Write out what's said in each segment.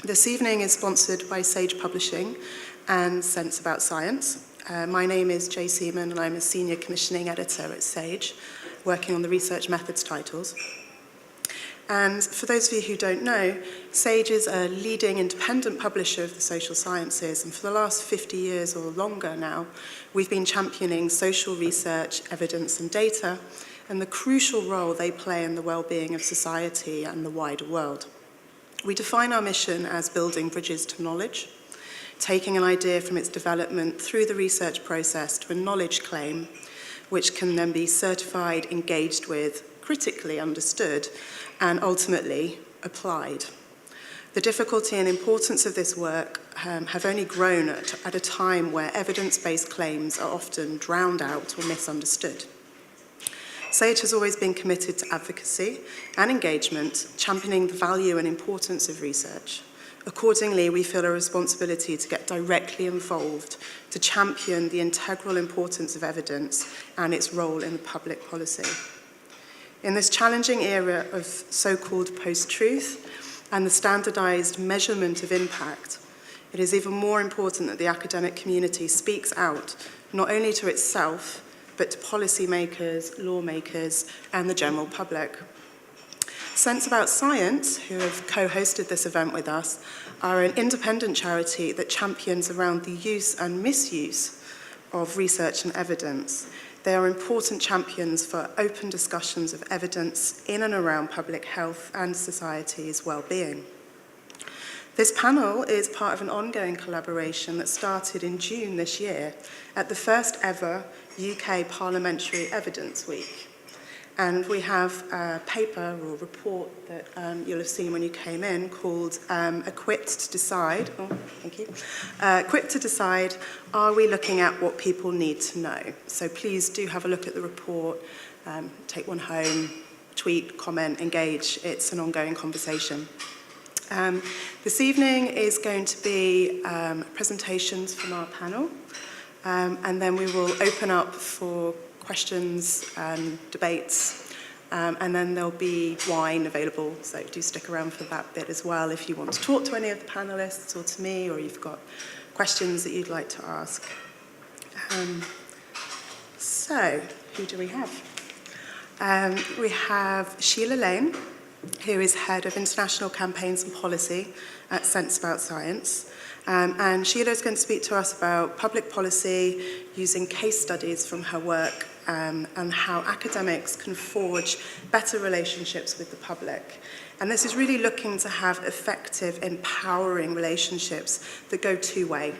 This evening is sponsored by Sage Publishing and Sense About Science. My name is Jay Seaman and I'm a Senior Commissioning Editor at Sage, working on the research methods titles. And for those of you who don't know, Sage is a leading independent publisher of the social sciences, and for the last 50 years or longer now, we've been championing social research, evidence and data, and the crucial role they play in the well-being of society and the wider world. We define our mission as building bridges to knowledge, taking an idea from its development through the research process to a knowledge claim, which can then be certified, engaged with, critically understood, and ultimately applied. The difficulty and importance of this work have only grown at a time where evidence-based claims are often drowned out or misunderstood. Sage has always been committed to advocacy and engagement, championing the value and importance of research. Accordingly, we feel a responsibility to get directly involved to champion the integral importance of evidence and its role in the public policy. In this challenging era of so-called post-truth and the standardized measurement of impact, it is even more important that the academic community speaks out, not only to itself, but to policymakers, lawmakers, and the general public. Sense About Science, who have co-hosted this event with us, are an independent charity that champions around the use and misuse of research and evidence. They are important champions for open discussions of evidence in and around public health and society's well-being. This panel is part of an ongoing collaboration that started in June this year at the first ever UK Parliamentary Evidence Week. And we have a paper or report that you'll have seen when you came in called Equipped to Decide. Oh, thank you. Equipped to Decide, are we looking at what people need to know? So please do have a look at the report, take one home, tweet, comment, engage. It's an ongoing conversation. This evening is going to be presentations from our panel, and then we will open up for questions, debates, and then there'll be wine available, so do stick around for that bit as well if you want to talk to any of the panelists or to me, or you've got questions that you'd like to ask. So, who do we have? We have Sheila Lane, who is Head of International Campaigns and Policy at Sense About Science. And Sheila is going to speak to us about public policy using case studies from her work and how academics can forge better relationships with the public. And this is really looking to have effective, empowering relationships that go two-way.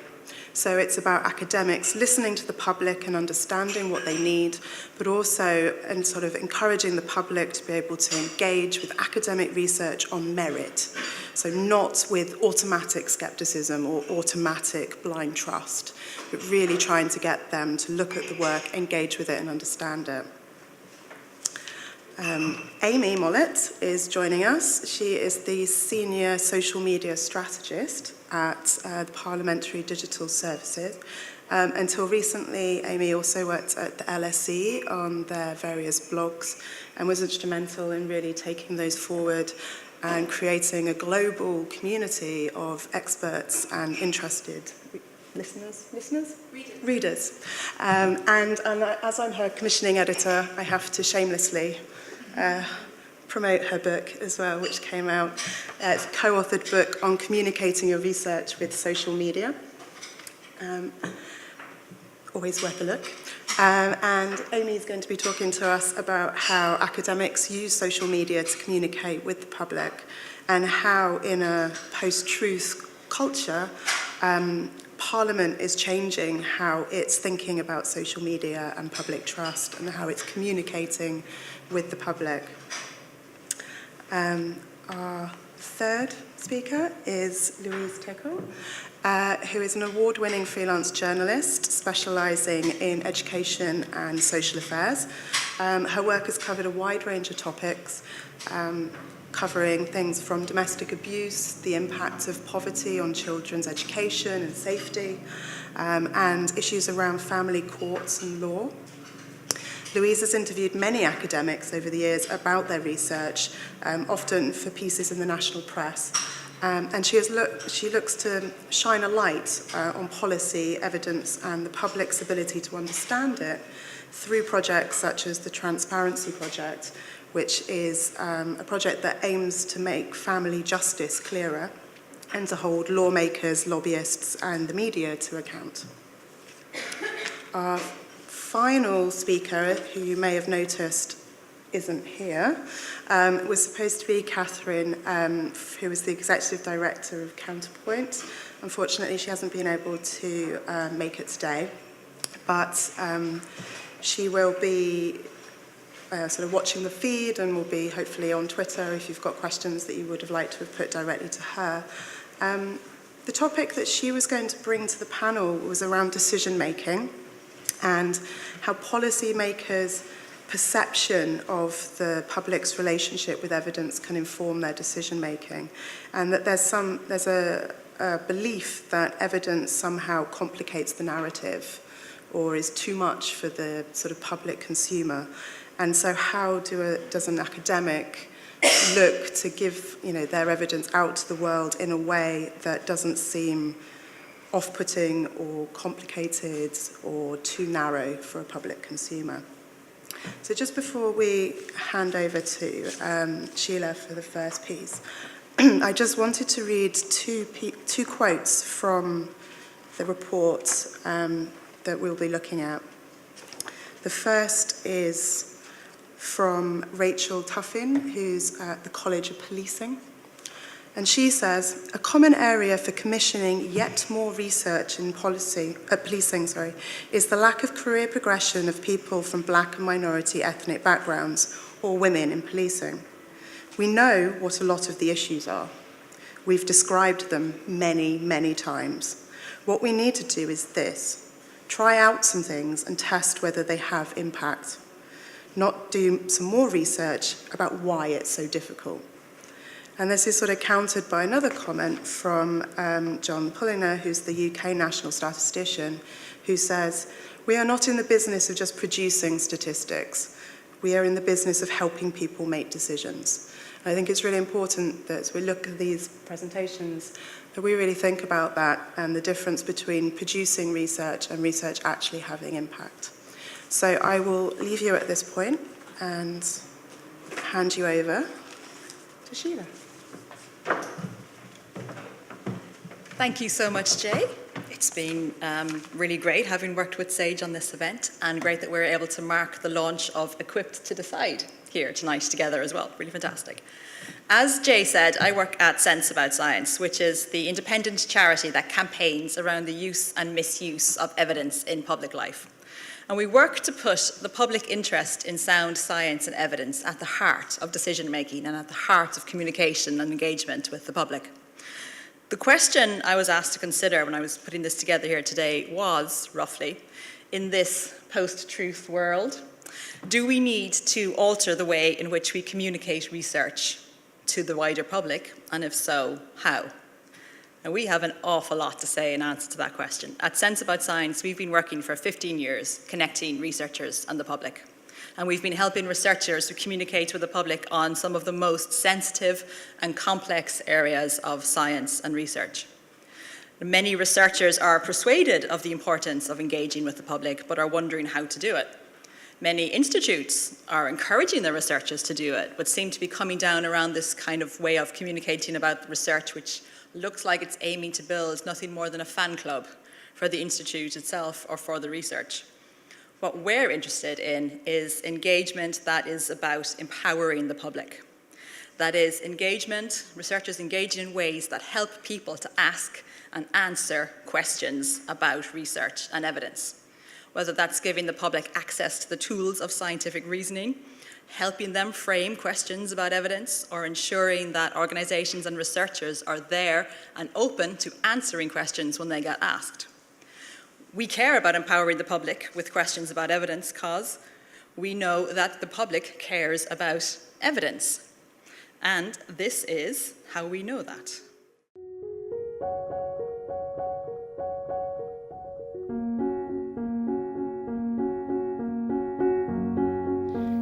So it's about academics listening to the public and understanding what they need, but also and sort of encouraging the public to be able to engage with academic research on merit. So not with automatic skepticism or automatic blind trust, but really trying to get them to look at the work, engage with it and understand it. Amy Mullet is joining us. She is the Senior Social Media Strategist at the Parliamentary Digital Services. Until recently, Amy also worked at the LSE on their various blogs and was instrumental in really taking those forward and creating a global community of experts and interested readers. And as I'm her commissioning editor, I have to shamelessly promote her book as well, which came out. It's a co-authored book on communicating your research with social media. Always worth a look. And Amy is going to be talking to us about how academics use social media to communicate with the public and how in a post-truth culture, Parliament is changing how it's thinking about social media and public trust and how it's communicating with the public. Our third speaker is Louise Tekel, who is an award-winning freelance journalist specialising in education and social affairs. Her work has covered a wide range of topics, covering things from domestic abuse, the impact of poverty on children's education and safety, and issues around family courts and law. Louise has interviewed many academics over the years about their research, often for pieces in the national press, And she looks to shine a light on policy, evidence, and the public's ability to understand it through projects such as the Transparency Project, which is a project that aims to make family justice clearer and to hold lawmakers, lobbyists, and the media to account. Our final speaker, who you may have noticed isn't here, was supposed to be Catherine, who was the Executive Director of Counterpoint. Unfortunately, she hasn't been able to make it today, but she will be sort of watching the feed and will be hopefully on Twitter if you've got questions that you would have liked to have put directly to her. The topic that she was going to bring to the panel was around decision making and how policymakers' perception of the public's relationship with evidence can inform their decision making, and that there's a belief that evidence somehow complicates the narrative or is too much for the sort of public consumer. And so how does an academic look to give their evidence out to the world in a way that doesn't seem off-putting or complicated or too narrow for a public consumer? So just before we hand over to Sheila for the first piece, I just wanted to read two quotes from the report that we'll be looking at. The first is from Rachel Tuffin, who's at the College of Policing. And she says, a common area for commissioning yet more research in policing is the lack of career progression of people from black and minority ethnic backgrounds or women in policing. We know what a lot of the issues are. We've described them many, many times. What we need to do is this: try out some things and test whether they have impact, not do some more research about why it's so difficult. And this is sort of countered by another comment from John Pulliner, who's the UK national statistician, who says, we are not in the business of just producing statistics. We are in the business of helping people make decisions. And I think it's really important that as we look at these presentations, that we really think about that and the difference between producing research and research actually having impact. So I will leave you at this point and hand you over to Sheila. Thank you so much, Jay. It's been really great having worked with Sage on this event, and great that we're able to mark the launch of Equipped to Decide here tonight together as well. Really fantastic. As Jay said, I work at Sense About Science, which is the independent charity that campaigns around the use and misuse of evidence in public life. And we work to put the public interest in sound science and evidence at the heart of decision making and at the heart of communication and engagement with the public. The question I was asked to consider when I was putting this together here today was, roughly, in this post-truth world, do we need to alter the way in which we communicate research to the wider public, and if so, how? And we have an awful lot to say in answer to that question. At Sense About Science, we've been working for 15 years connecting researchers and the public. And we've been helping researchers to communicate with the public on some of the most sensitive and complex areas of science and research. Many researchers are persuaded of the importance of engaging with the public, but are wondering how to do it. Many institutes are encouraging their researchers to do it, but seem to be coming down around this kind of way of communicating about research, which looks like it's aiming to build nothing more than a fan club for the institute itself or for the research. What we're interested in is engagement that is about empowering the public. That is engagement, researchers engaging in ways that help people to ask and answer questions about research and evidence. Whether that's giving the public access to the tools of scientific reasoning, helping them frame questions about evidence, or ensuring that organizations and researchers are there and open to answering questions when they get asked. We care about empowering the public with questions about evidence because we know that the public cares about evidence. And this is how we know that.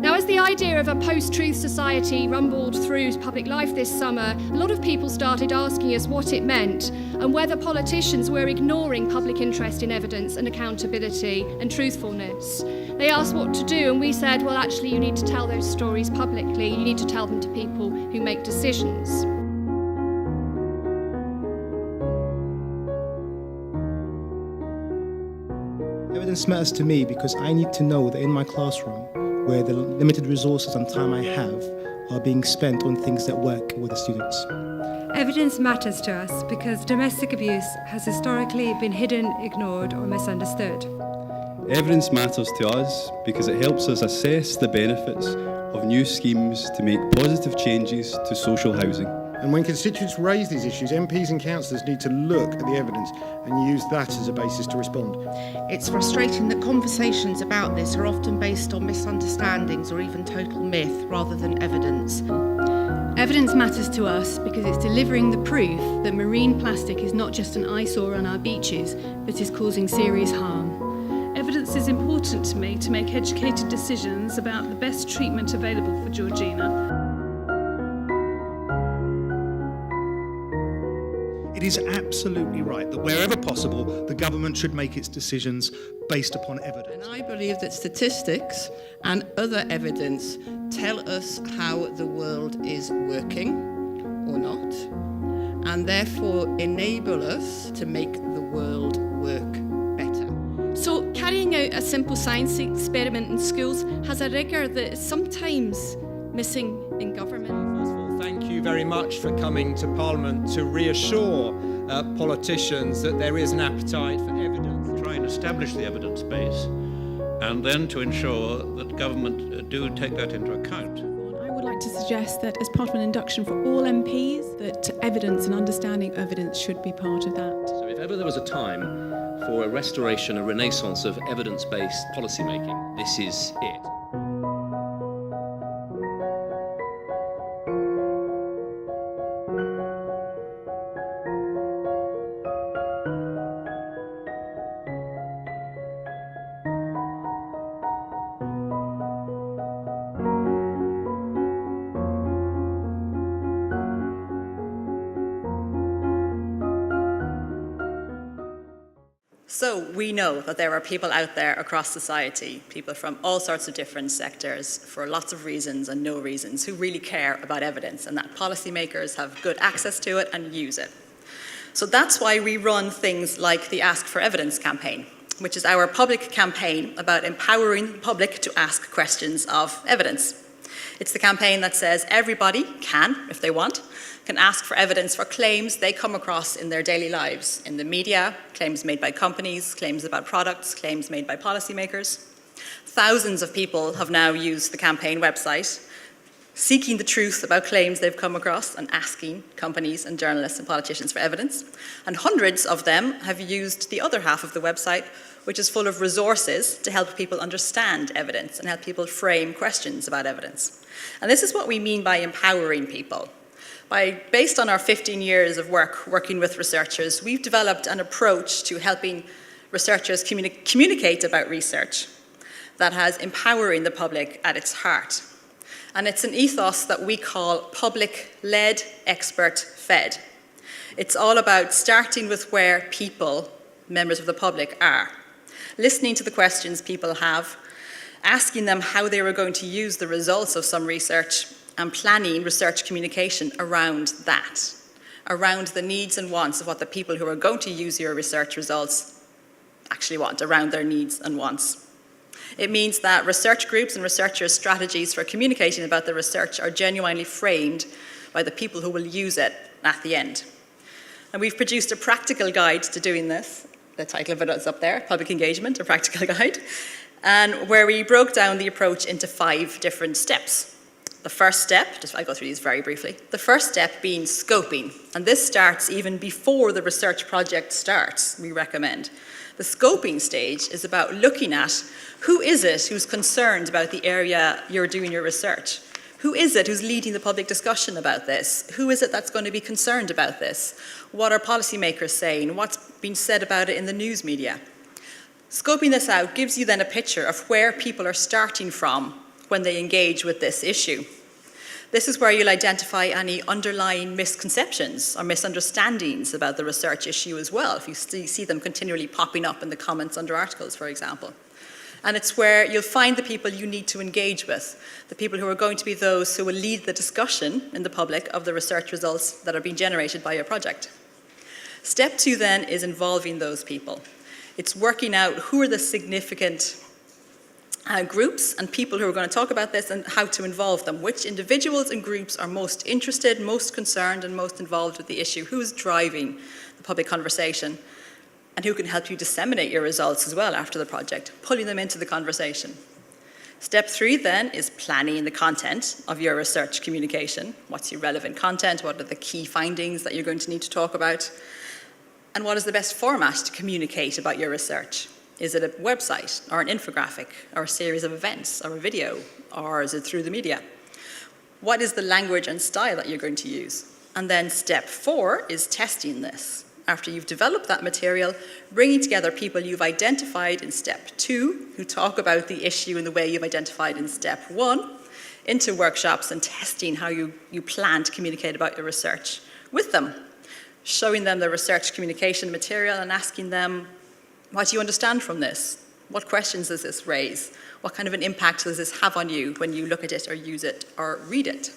Now, as the idea of a post-truth society rumbled through public life this summer, a lot of people started asking us what it meant and whether politicians were ignoring public interest in evidence and accountability and truthfulness. They asked what to do, and we said, well, actually, you need to tell those stories publicly. You need to tell them to people who make decisions. Evidence matters to me because I need to know that in my classroom, where the limited resources and time I have are being spent on things that work with the students. Evidence matters to us because domestic abuse has historically been hidden, ignored or misunderstood. Evidence matters to us because it helps us assess the benefits of new schemes to make positive changes to social housing. And when constituents raise these issues, MPs and councillors need to look at the evidence and use that as a basis to respond. It's frustrating that conversations about this are often based on misunderstandings or even total myth rather than evidence. Evidence matters to us because it's delivering the proof that marine plastic is not just an eyesore on our beaches, but is causing serious harm. Evidence is important to me to make educated decisions about the best treatment available for Georgina. It is absolutely right that wherever possible, the government should make its decisions based upon evidence. And I believe that statistics and other evidence tell us how the world is working or not, and therefore enable us to make the world work better. So carrying out a simple science experiment in schools has a rigour that is sometimes missing in government. Thank you very much for coming to Parliament to reassure politicians that there is an appetite for evidence. Try and establish the evidence base and then to ensure that government do take that into account. I would like to suggest that as part of an induction for all MPs, that evidence and understanding evidence should be part of that. So if ever there was a time for a restoration, a renaissance of evidence-based policymaking, this is it. So we know that there are people out there across society, people from all sorts of different sectors, for lots of reasons and no reasons, who really care about evidence and that policymakers have good access to it and use it. So that's why we run things like the Ask for Evidence campaign, which is our public campaign about empowering the public to ask questions of evidence. It's the campaign that says everybody can, if they want, can ask for evidence for claims they come across in their daily lives, in the media, claims made by companies, claims about products, claims made by policymakers. Thousands of people have now used the campaign website, seeking the truth about claims they've come across and asking companies and journalists and politicians for evidence. And hundreds of them have used the other half of the website, which is full of resources to help people understand evidence and help people frame questions about evidence. And this is what we mean by empowering people. Based on our 15 years of working with researchers, we've developed an approach to helping researchers communicate about research that has empowering the public at its heart. And it's an ethos that we call public-led, expert-fed. It's all about starting with where people, members of the public, are, listening to the questions people have, asking them how they were going to use the results of some research, and planning research communication around that, around the needs and wants of what the people who are going to use your research results actually want, around their needs and wants. It means that research groups and researchers' strategies for communicating about the research are genuinely framed by the people who will use it at the end. And we've produced a practical guide to doing this. The title of it is up there, Public Engagement, a Practical Guide, and where we broke down the approach into 5 different steps. The first step, I'll go through these very briefly, the first step being scoping, and this starts even before the research project starts, we recommend. The scoping stage is about looking at who is it who's concerned about the area you're doing your research? Who is it who's leading the public discussion about this? Who is it that's going to be concerned about this? What are policymakers saying? What's been said about it in the news media? Scoping this out gives you then a picture of where people are starting from when they engage with this issue. This is where you'll identify any underlying misconceptions or misunderstandings about the research issue as well, if you see them continually popping up in the comments under articles, for example. And it's where you'll find the people you need to engage with, the people who are going to be those who will lead the discussion in the public of the research results that are being generated by your project. Step 2 then is involving those people. It's working out who are the significant groups and people who are going to talk about this and how to involve them. Which individuals and groups are most interested, most concerned, and most involved with the issue? Who's driving the public conversation? And who can help you disseminate your results as well after the project, pulling them into the conversation. Step 3 then is planning the content of your research communication. What's your relevant content? What are the key findings that you're going to need to talk about? And what is the best format to communicate about your research? Is it a website, or an infographic, or a series of events, or a video, or is it through the media? What is the language and style that you're going to use? And then step 4 is testing this. After you've developed that material, bringing together people you've identified in step 2, who talk about the issue in the way you've identified in step 1, into workshops and testing how you plan to communicate about your research with them, showing them the research communication material and asking them, what do you understand from this? What questions does this raise? What kind of an impact does this have on you when you look at it or use it or read it?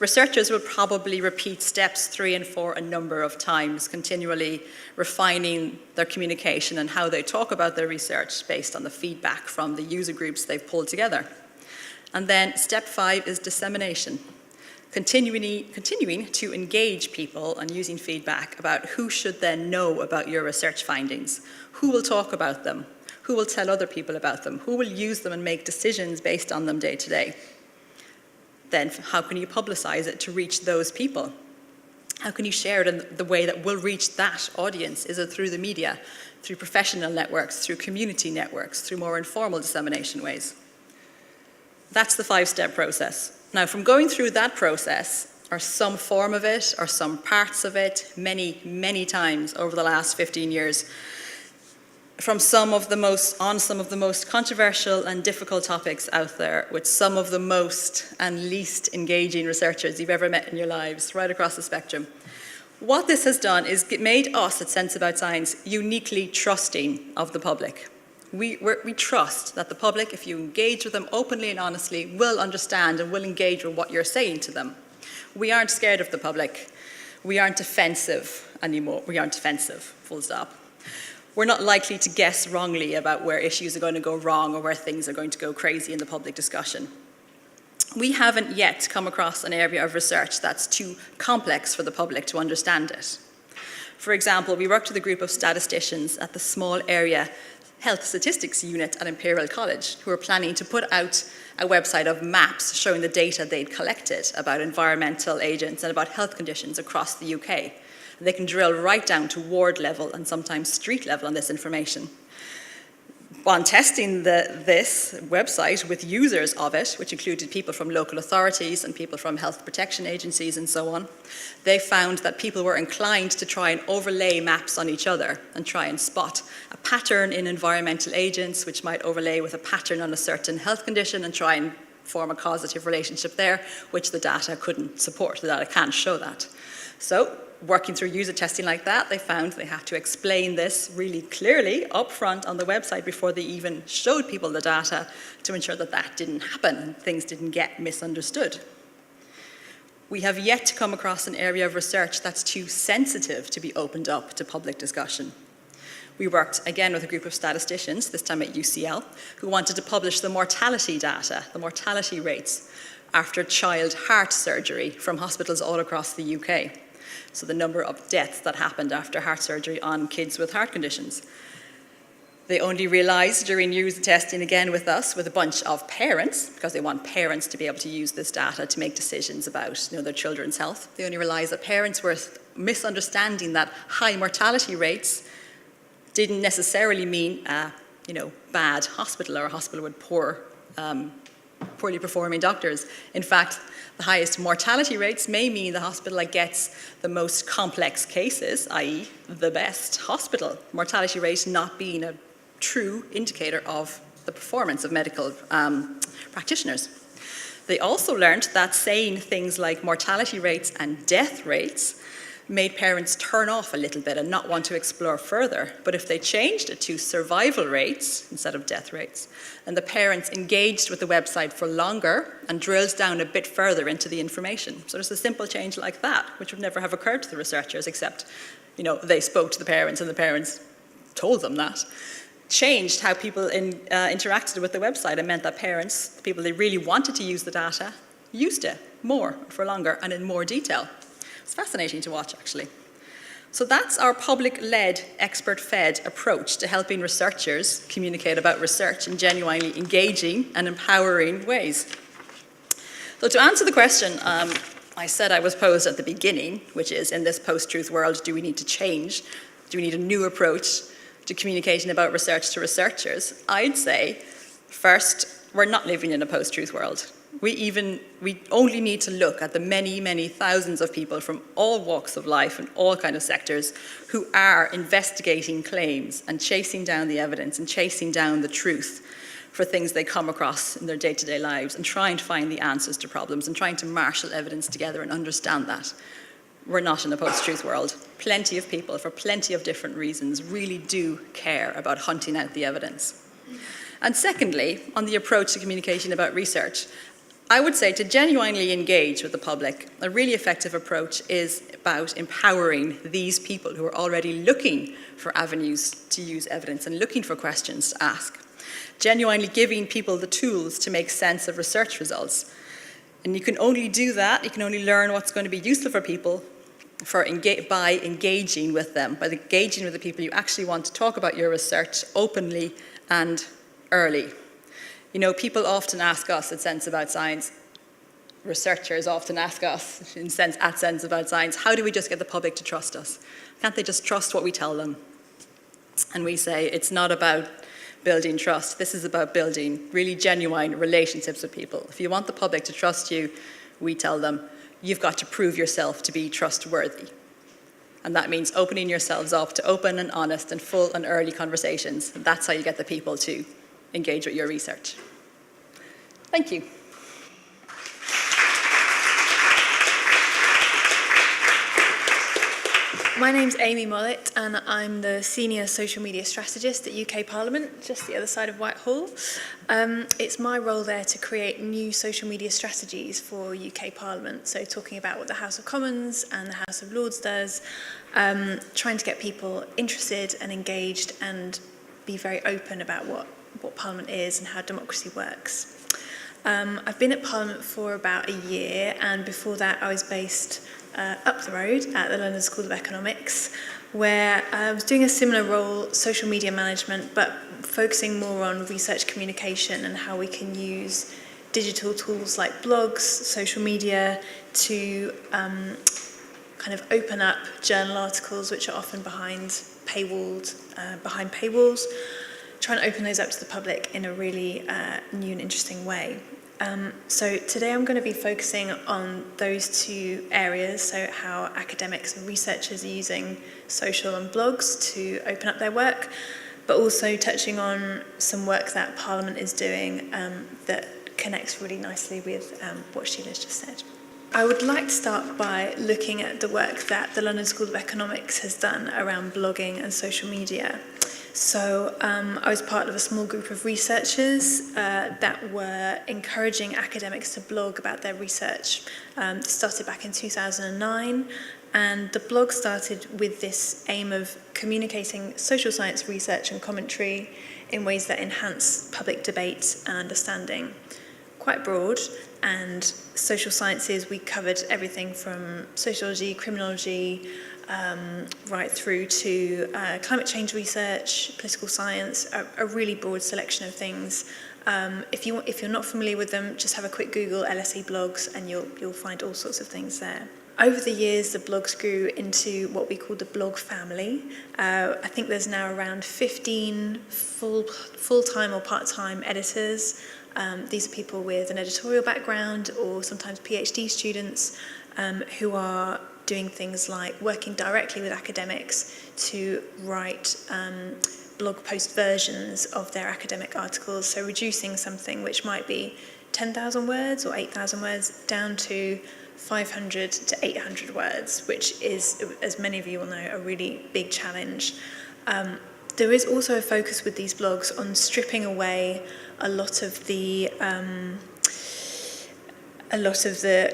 Researchers will probably repeat steps 3 and 4 a number of times, continually refining their communication and how they talk about their research based on the feedback from the user groups they've pulled together. And then step 5 is dissemination. Continuing to engage people and using feedback about who should then know about your research findings, who will talk about them, who will tell other people about them, who will use them and make decisions based on them day to day. Then how can you publicize it to reach those people? How can you share it in the way that will reach that audience? Is it through the media, through professional networks, through community networks, through more informal dissemination ways? That's the 5-step process. Now, from going through that process, or some form of it, or some parts of it, many, many times over the last 15 years, from some of the most controversial and difficult topics out there, with some of the most and least engaging researchers you've ever met in your lives, right across the spectrum. What this has done is it made us at Sense About Science uniquely trusting of the public. We trust that the public, if you engage with them openly and honestly, will understand and will engage with what you're saying to them. We aren't scared of the public. We aren't defensive anymore. We aren't defensive, full stop. We're not likely to guess wrongly about where issues are going to go wrong or where things are going to go crazy in the public discussion. We haven't yet come across an area of research that's too complex for the public to understand it. For example, we worked with a group of statisticians at the small area health statistics unit at Imperial College, who are planning to put out a website of maps showing the data they'd collected about environmental agents and about health conditions across the UK. And they can drill right down to ward level and sometimes street level on this information. On testing this website with users of it, which included people from local authorities and people from health protection agencies and so on, they found that people were inclined to try and overlay maps on each other and try and spot a pattern in environmental agents, which might overlay with a pattern on a certain health condition and try and form a causative relationship there, which the data couldn't support. The data can't show that. So, working through user testing like that, they found they had to explain this really clearly up front on the website before they even showed people the data to ensure that that didn't happen and things didn't get misunderstood. We have yet to come across an area of research that's too sensitive to be opened up to public discussion. We worked again with a group of statisticians, this time at UCL, who wanted to publish the mortality data, the mortality rates after child heart surgery from hospitals all across the UK. So the number of deaths that happened after heart surgery on kids with heart conditions. They only realized during user testing again with us, with a bunch of parents, because they want parents to be able to use this data to make decisions about their children's health. They only realized that parents were misunderstanding that high mortality rates didn't necessarily mean a bad hospital or a hospital with poorly performing doctors. In fact, the highest mortality rates may mean the hospital that gets the most complex cases, i.e. the best hospital. Mortality rate not being a true indicator of the performance of medical practitioners. They also learned that saying things like mortality rates and death rates made parents turn off a little bit and not want to explore further. But if they changed it to survival rates instead of death rates, and the parents engaged with the website for longer and drilled down a bit further into the information. So there's a simple change like that, which would never have occurred to the researchers, except, they spoke to the parents and the parents told them that. Changed how people interacted with the website and meant that parents, the people they really wanted to use the data, used it more, for longer, and in more detail. It's fascinating to watch, actually. So that's our public-led, expert-fed approach to helping researchers communicate about research in genuinely engaging and empowering ways. So to answer the question I said I was posed at the beginning, which is, in this post-truth world, do we need to change? Do we need a new approach to communicating about research to researchers? I'd say, first, we're not living in a post-truth world. We only need to look at the many, many thousands of people from all walks of life and all kinds of sectors who are investigating claims and chasing down the evidence and chasing down the truth for things they come across in their day-to-day lives and trying to find the answers to problems and trying to marshal evidence together and understand that. We're not in a post-truth world. Plenty of people, for plenty of different reasons, really do care about hunting out the evidence. And secondly, on the approach to communication about research, I would say to genuinely engage with the public, a really effective approach is about empowering these people who are already looking for avenues to use evidence and looking for questions to ask. Genuinely giving people the tools to make sense of research results. And you can only do that, you can only learn what's going to be useful for people by engaging with them, by engaging with the people you actually want to talk about your research openly and early. People often ask us at Sense About Science, researchers often ask us at Sense About Science, how do we just get the public to trust us? Can't they just trust what we tell them? And we say, it's not about building trust. This is about building really genuine relationships with people. If you want the public to trust you, we tell them, you've got to prove yourself to be trustworthy. And that means opening yourselves up to open and honest and full and early conversations. And that's how you get the people to engage with your research. Thank you. My name's Amy Mullet, and I'm the Senior Social Media Strategist at UK Parliament, just the other side of Whitehall. It's my role there to create new social media strategies for UK Parliament, so talking about what the House of Commons and the House of Lords does, trying to get people interested and engaged and be very open about what Parliament is and how democracy works. I've been at Parliament for about a year, and before that I was based up the road at the London School of Economics, where I was doing a similar role, social media management, but focusing more on research communication and how we can use digital tools like blogs, social media to kind of open up journal articles which are often behind paywalls, try and open those up to the public in a really new and interesting way. So today I'm going to be focusing on those two areas, so how academics and researchers are using social and blogs to open up their work, but also touching on some work that Parliament is doing that connects really nicely with what Sheila's just said. I would like to start by looking at the work that the London School of Economics has done around blogging and social media. So I was part of a small group of researchers that were encouraging academics to blog about their research. This started back in 2009, and the blog started with this aim of communicating social science research and commentary in ways that enhance public debate and understanding. Quite broad, and social sciences, we covered everything from sociology, criminology, right through to climate change research, political science, a really broad selection of things. If you're not familiar with them, just have a quick Google LSE blogs and you'll find all sorts of things there. Over the years, the blogs grew into what we call the blog family. I think there's now around 15 full-time or part-time editors. These are people with an editorial background or sometimes PhD students who are doing things like working directly with academics to write blog post versions of their academic articles, so reducing something which might be 10,000 words or 8,000 words down to 500 to 800 words, which is, as many of you will know, a really big challenge. There is also a focus with these blogs on stripping away a lot of the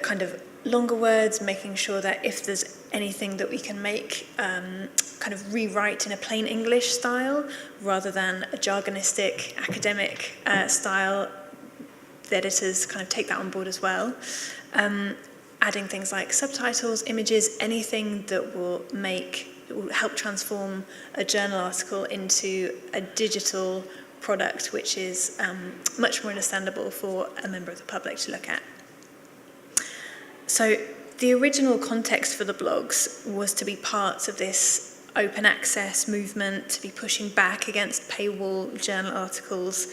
kind of longer words, making sure that if there's anything that we can make kind of rewrite in a plain English style rather than a jargonistic academic style, the editors kind of take that on board as well. Adding things like subtitles, images, anything that will help transform a journal article into a digital product which is much more understandable for a member of the public to look at. So the original context for the blogs was to be parts of this open access movement, to be pushing back against paywall journal articles.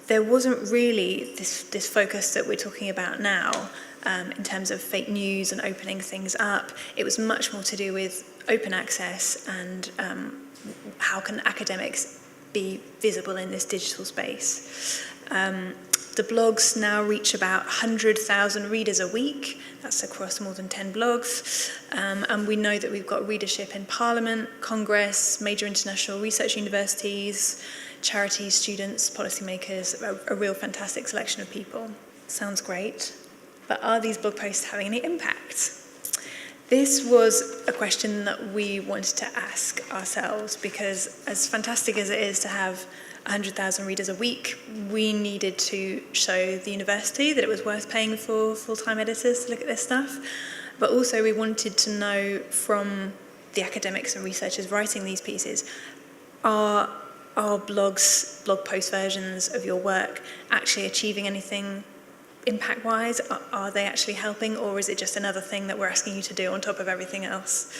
There wasn't really this focus that we're talking about now in terms of fake news and opening things up. It was much more to do with open access and how can academics be visible in this digital space. The blogs now reach about 100,000 readers a week. That's across more than 10 blogs. And we know that we've got readership in Parliament, Congress, major international research universities, charities, students, policymakers, a real fantastic selection of people. Sounds great. But are these blog posts having any impact? This was a question that we wanted to ask ourselves because as fantastic as it is to have 100,000 readers a week, we needed to show the university that it was worth paying for full-time editors to look at this stuff. But also we wanted to know from the academics and researchers writing these pieces, are blog post versions of your work actually achieving anything impact-wise? Are they actually helping, or is it just another thing that we're asking you to do on top of everything else?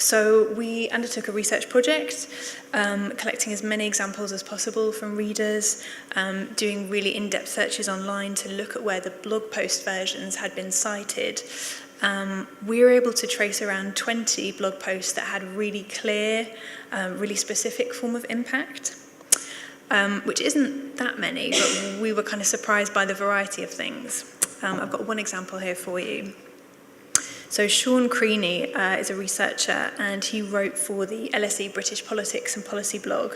So we undertook a research project, collecting as many examples as possible from readers, doing really in-depth searches online to look at where the blog post versions had been cited. We were able to trace around 20 blog posts that had really clear, really specific form of impact, which isn't that many, but we were kind of surprised by the variety of things. I've got one example here for you. So Sean Creaney is a researcher, and he wrote for the LSE British Politics and Policy blog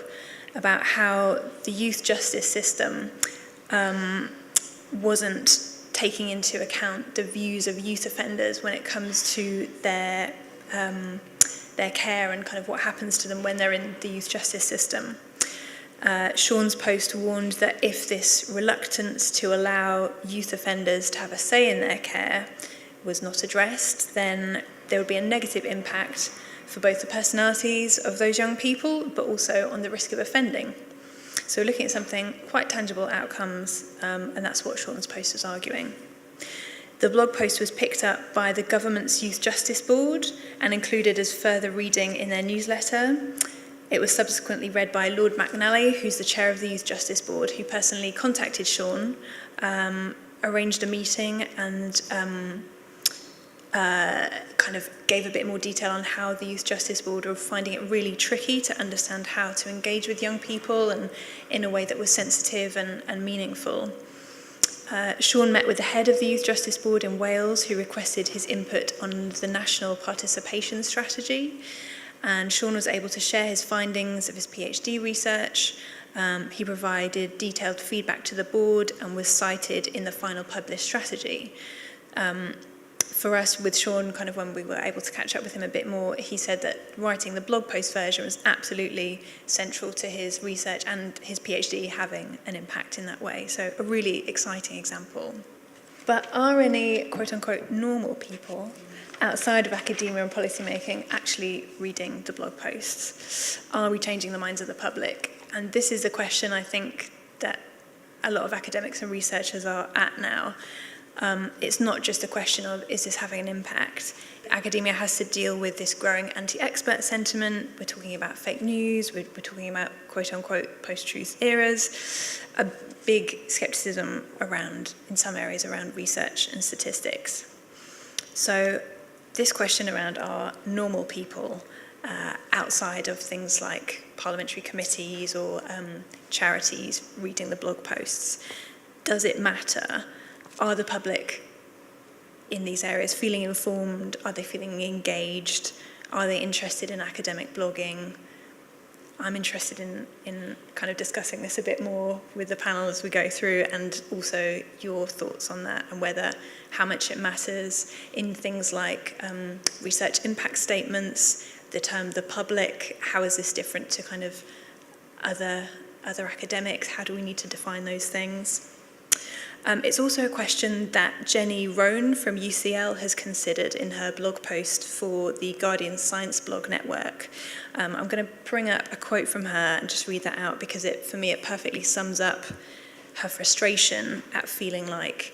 about how the youth justice system wasn't taking into account the views of youth offenders when it comes to their care and kind of what happens to them when they're in the youth justice system. Sean's post warned that if this reluctance to allow youth offenders to have a say in their care was not addressed, then there would be a negative impact for both the personalities of those young people, but also on the risk of offending. So looking at something quite tangible outcomes, and that's what Sean's post was arguing. The blog post was picked up by the government's Youth Justice Board and included as further reading in their newsletter. It was subsequently read by Lord McNally, who's the chair of the Youth Justice Board, who personally contacted Sean, arranged a meeting and kind of gave a bit more detail on how the Youth Justice Board were finding it really tricky to understand how to engage with young people and in a way that was sensitive and meaningful. Sean met with the head of the Youth Justice Board in Wales, who requested his input on the national participation strategy. And Sean was able to share his findings of his PhD research. He provided detailed feedback to the board and was cited in the final published strategy. For us, with Sean, kind of when we were able to catch up with him a bit more, he said that writing the blog post version was absolutely central to his research and his PhD having an impact in that way. So a really exciting example. But are any quote-unquote normal people outside of academia and policymaking actually reading the blog posts? Are we changing the minds of the public? And this is a question I think that a lot of academics and researchers are at now. It's not just a question of, is this having an impact? Academia has to deal with this growing anti-expert sentiment. We're talking about fake news. We're talking about quote-unquote post-truth eras. A big skepticism around, in some areas, around research and statistics. So this question around are normal people outside of things like parliamentary committees or charities reading the blog posts. Does it matter? Are the public in these areas feeling informed? Are they feeling engaged? Are they interested in academic blogging? I'm interested in kind of discussing this a bit more with the panel as we go through, and also your thoughts on that and how much it matters in things like research impact statements, the term the public. How is this different to kind of other academics? How do we need to define those things? It's also a question that Jenny Rohn from UCL has considered in her blog post for the Guardian Science blog network. I'm going to bring up a quote from her and just read that out, because for me it perfectly sums up her frustration at feeling like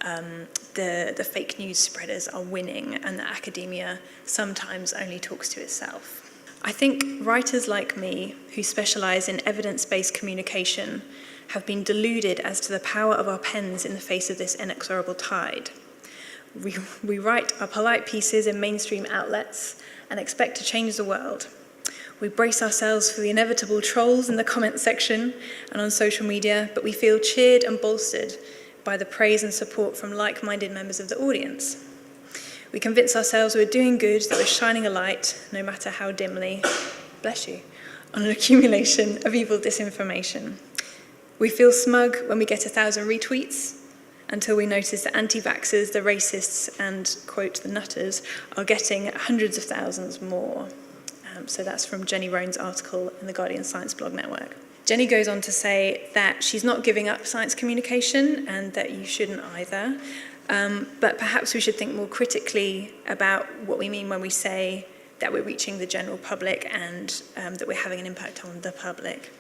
the fake news spreaders are winning and that academia sometimes only talks to itself. I think writers like me who specialise in evidence-based communication have been deluded as to the power of our pens in the face of this inexorable tide. We write our polite pieces in mainstream outlets and expect to change the world. We brace ourselves for the inevitable trolls in the comment section and on social media, but we feel cheered and bolstered by the praise and support from like-minded members of the audience. We convince ourselves we're doing good, that we're shining a light, no matter how dimly, bless you, on an accumulation of evil disinformation. We feel smug when we get 1,000 retweets, until we notice the anti-vaxxers, the racists, and, quote, the nutters, are getting hundreds of thousands more. So that's from Jenny Rohn's article in the Guardian Science blog network. Jenny goes on to say that she's not giving up science communication and that you shouldn't either, but perhaps we should think more critically about what we mean when we say that we're reaching the general public and that we're having an impact on the public.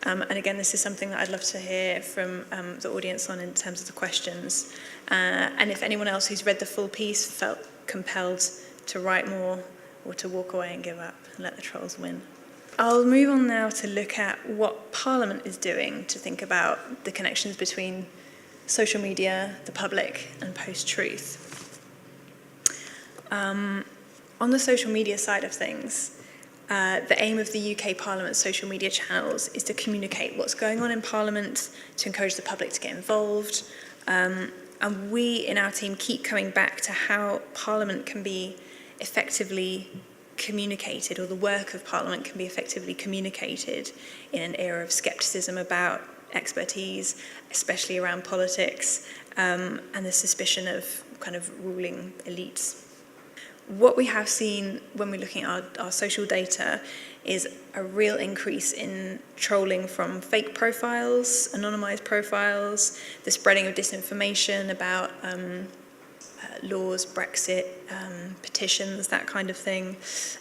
And again, this is something that I'd love to hear from the audience on in terms of the questions. And if anyone else who's read the full piece felt compelled to write more or to walk away and give up and let the trolls win. I'll move on now to look at what Parliament is doing to think about the connections between social media, the public, and post-truth. On the social media side of things, the aim of the UK Parliament social media channels is to communicate what's going on in Parliament, to encourage the public to get involved. And we in our team keep coming back to how Parliament can be effectively communicated, or the work of Parliament can be effectively communicated in an era of scepticism about expertise, especially around politics, and the suspicion of kind of ruling elites. What we have seen when we're looking at our social data is a real increase in trolling from fake profiles, anonymized profiles, the spreading of disinformation about laws, Brexit, petitions, that kind of thing.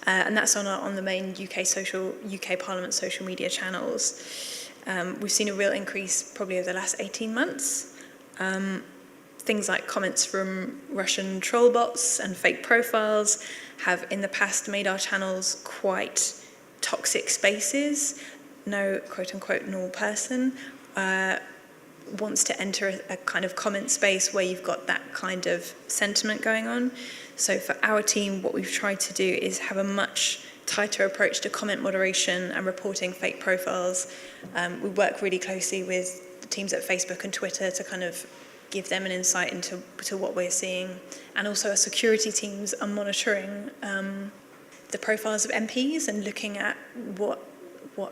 And that's on the main UK Parliament social media channels. We've seen a real increase probably over the last 18 months. Things like comments from Russian troll bots and fake profiles have in the past made our channels quite toxic spaces. No quote-unquote normal person wants to enter a kind of comment space where you've got that kind of sentiment going on. So for our team, what we've tried to do is have a much tighter approach to comment moderation and reporting fake profiles. We work really closely with the teams at Facebook and Twitter to kind of give them an insight into what we're seeing. And also our security teams are monitoring the profiles of MPs and looking at what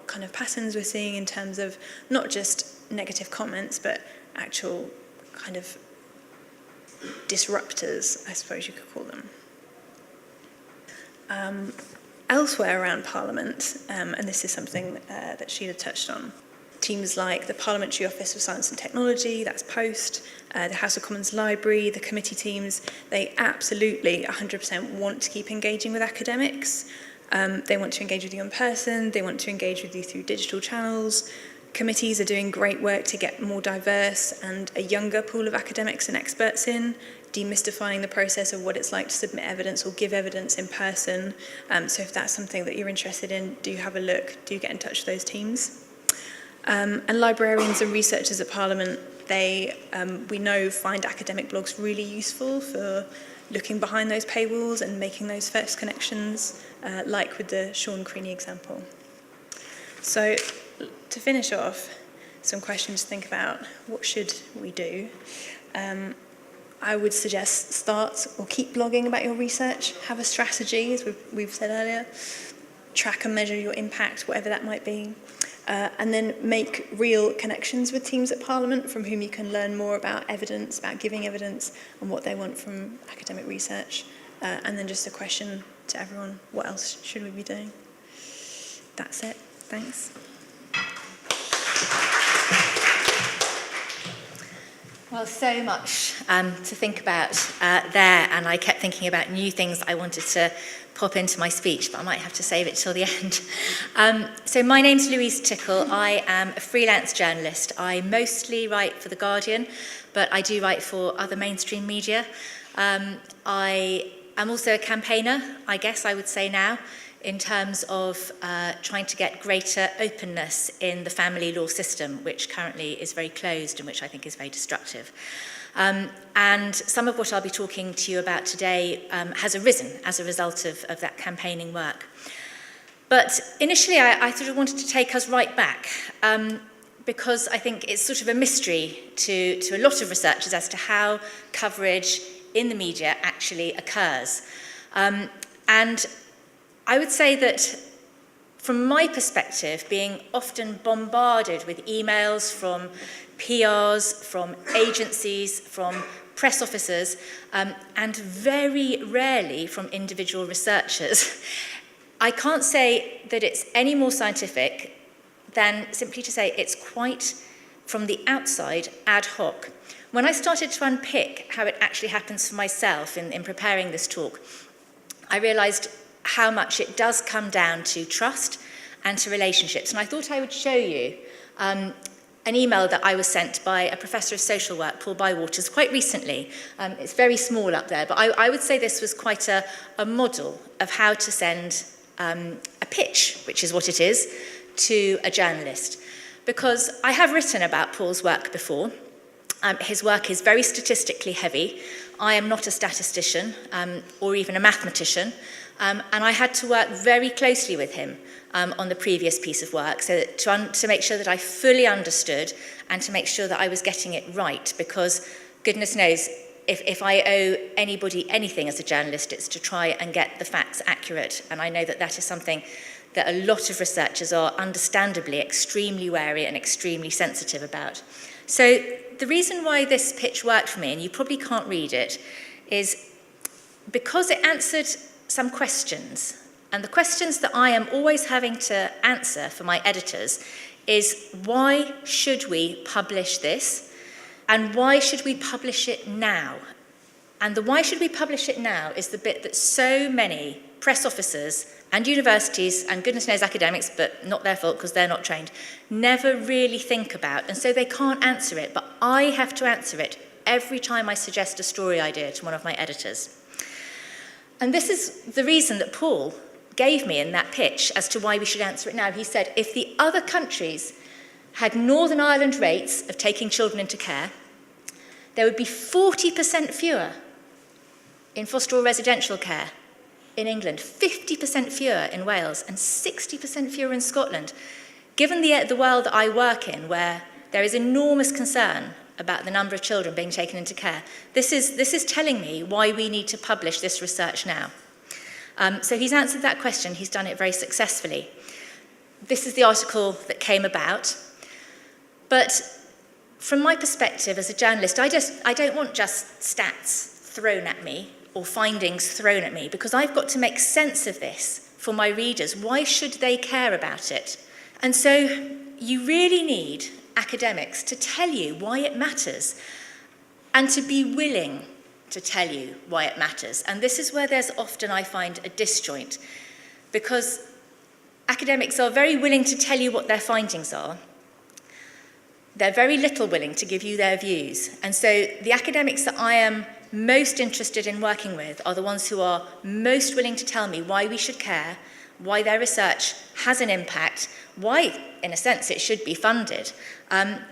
kind of patterns we're seeing in terms of not just negative comments, but actual kind of disruptors, I suppose you could call them. Elsewhere around Parliament, and this is something that Sheila touched on, teams like the Parliamentary Office of Science and Technology, that's POST, the House of Commons Library, the committee teams, they absolutely 100% want to keep engaging with academics. They want to engage with you in person, they want to engage with you through digital channels. Committees are doing great work to get more diverse and a younger pool of academics and experts in, demystifying the process of what it's like to submit evidence or give evidence in person. So if that's something that you're interested in, do have a look, do get in touch with those teams. And librarians and researchers at Parliament, they, we know, find academic blogs really useful for looking behind those paywalls and making those first connections, like with the Sean Creaney example. So to finish off, some questions to think about. What should we do? I would suggest start or keep blogging about your research, have a strategy, as we've said earlier, track and measure your impact, whatever that might be, and then make real connections with teams at Parliament from whom you can learn more about evidence, about giving evidence, and what they want from academic research. And then just a question to everyone, what else should we be doing? That's it. Thanks. Well, so much to think about there, and I kept thinking about new things I wanted to pop into my speech, but I might have to save it till the end. So my name's Louise Tickle. I am a freelance journalist. I mostly write for The Guardian, but I do write for other mainstream media. I am also a campaigner, I guess I would say now, in terms of trying to get greater openness in the family law system, which currently is very closed and which I think is very destructive. And some of what I'll be talking to you about today has arisen as a result of that campaigning work. But initially, I sort of wanted to take us right back, because I think it's sort of a mystery to a lot of researchers as to how coverage in the media actually occurs. And I would say that from my perspective, being often bombarded with emails from PRs, from agencies, from press officers, and very rarely from individual researchers, I can't say that it's any more scientific than simply to say it's quite, from the outside, ad hoc. When I started to unpick how it actually happens for myself in preparing this talk, I realised how much it does come down to trust and to relationships. And I thought I would show you an email that I was sent by a professor of social work, Paul Bywaters, quite recently. It's very small up there, but I would say this was quite a model of how to send a pitch, which is what it is, to a journalist. Because I have written about Paul's work before. His work is very statistically heavy. I am not a statistician or even a mathematician. And I had to work very closely with him on the previous piece of work so that to make sure that I fully understood and to make sure that I was getting it right, because goodness knows, if I owe anybody anything as a journalist, it's to try and get the facts accurate. And I know that that is something that a lot of researchers are understandably extremely wary and extremely sensitive about. So the reason why this pitch worked for me, and you probably can't read it, is because it answered some questions. And the questions that I am always having to answer for my editors is, why should we publish this? And why should we publish it now? And the why should we publish it now is the bit that so many press officers and universities, and goodness knows academics, but not their fault because they're not trained, never really think about. And so they can't answer it, but I have to answer it every time I suggest a story idea to one of my editors. And this is the reason that Paul gave me in that pitch as to why we should answer it now. He said, if the other countries had Northern Ireland rates of taking children into care, there would be 40% fewer in foster or residential care in England, 50% fewer in Wales, and 60% fewer in Scotland. Given the world that I work in, where there is enormous concern about the number of children being taken into care, this is telling me why we need to publish this research now. So he's answered that question. He's done it very successfully. This is the article that came about. But from my perspective as a journalist, I don't want just stats thrown at me or findings thrown at me, because I've got to make sense of this for my readers. Why should they care about it? And so you really need academics to tell you why it matters and to be willing to tell you why it matters. And this is where there's often, I find, a disjoint, because academics are very willing to tell you what their findings are. They're very little willing to give you their views. And so the academics that I am most interested in working with are the ones who are most willing to tell me why we should care, why their research has an impact, why, in a sense, it should be funded. And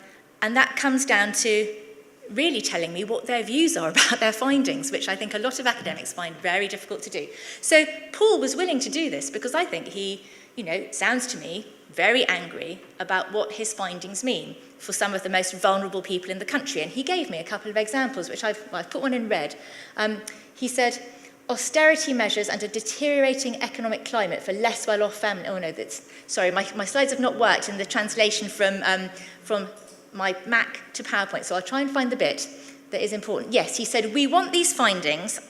that comes down to really telling me what their views are about their findings, which I think a lot of academics find very difficult to do. So Paul was willing to do this because I think he, sounds to me very angry about what his findings mean for some of the most vulnerable people in the country. And he gave me a couple of examples, which I've put one in red. He said, austerity measures and a deteriorating economic climate for less well-off families. Oh no, sorry, my slides have not worked in the translation from my Mac to PowerPoint, so I'll try and find the bit that is important. Yes, he said, we want these findings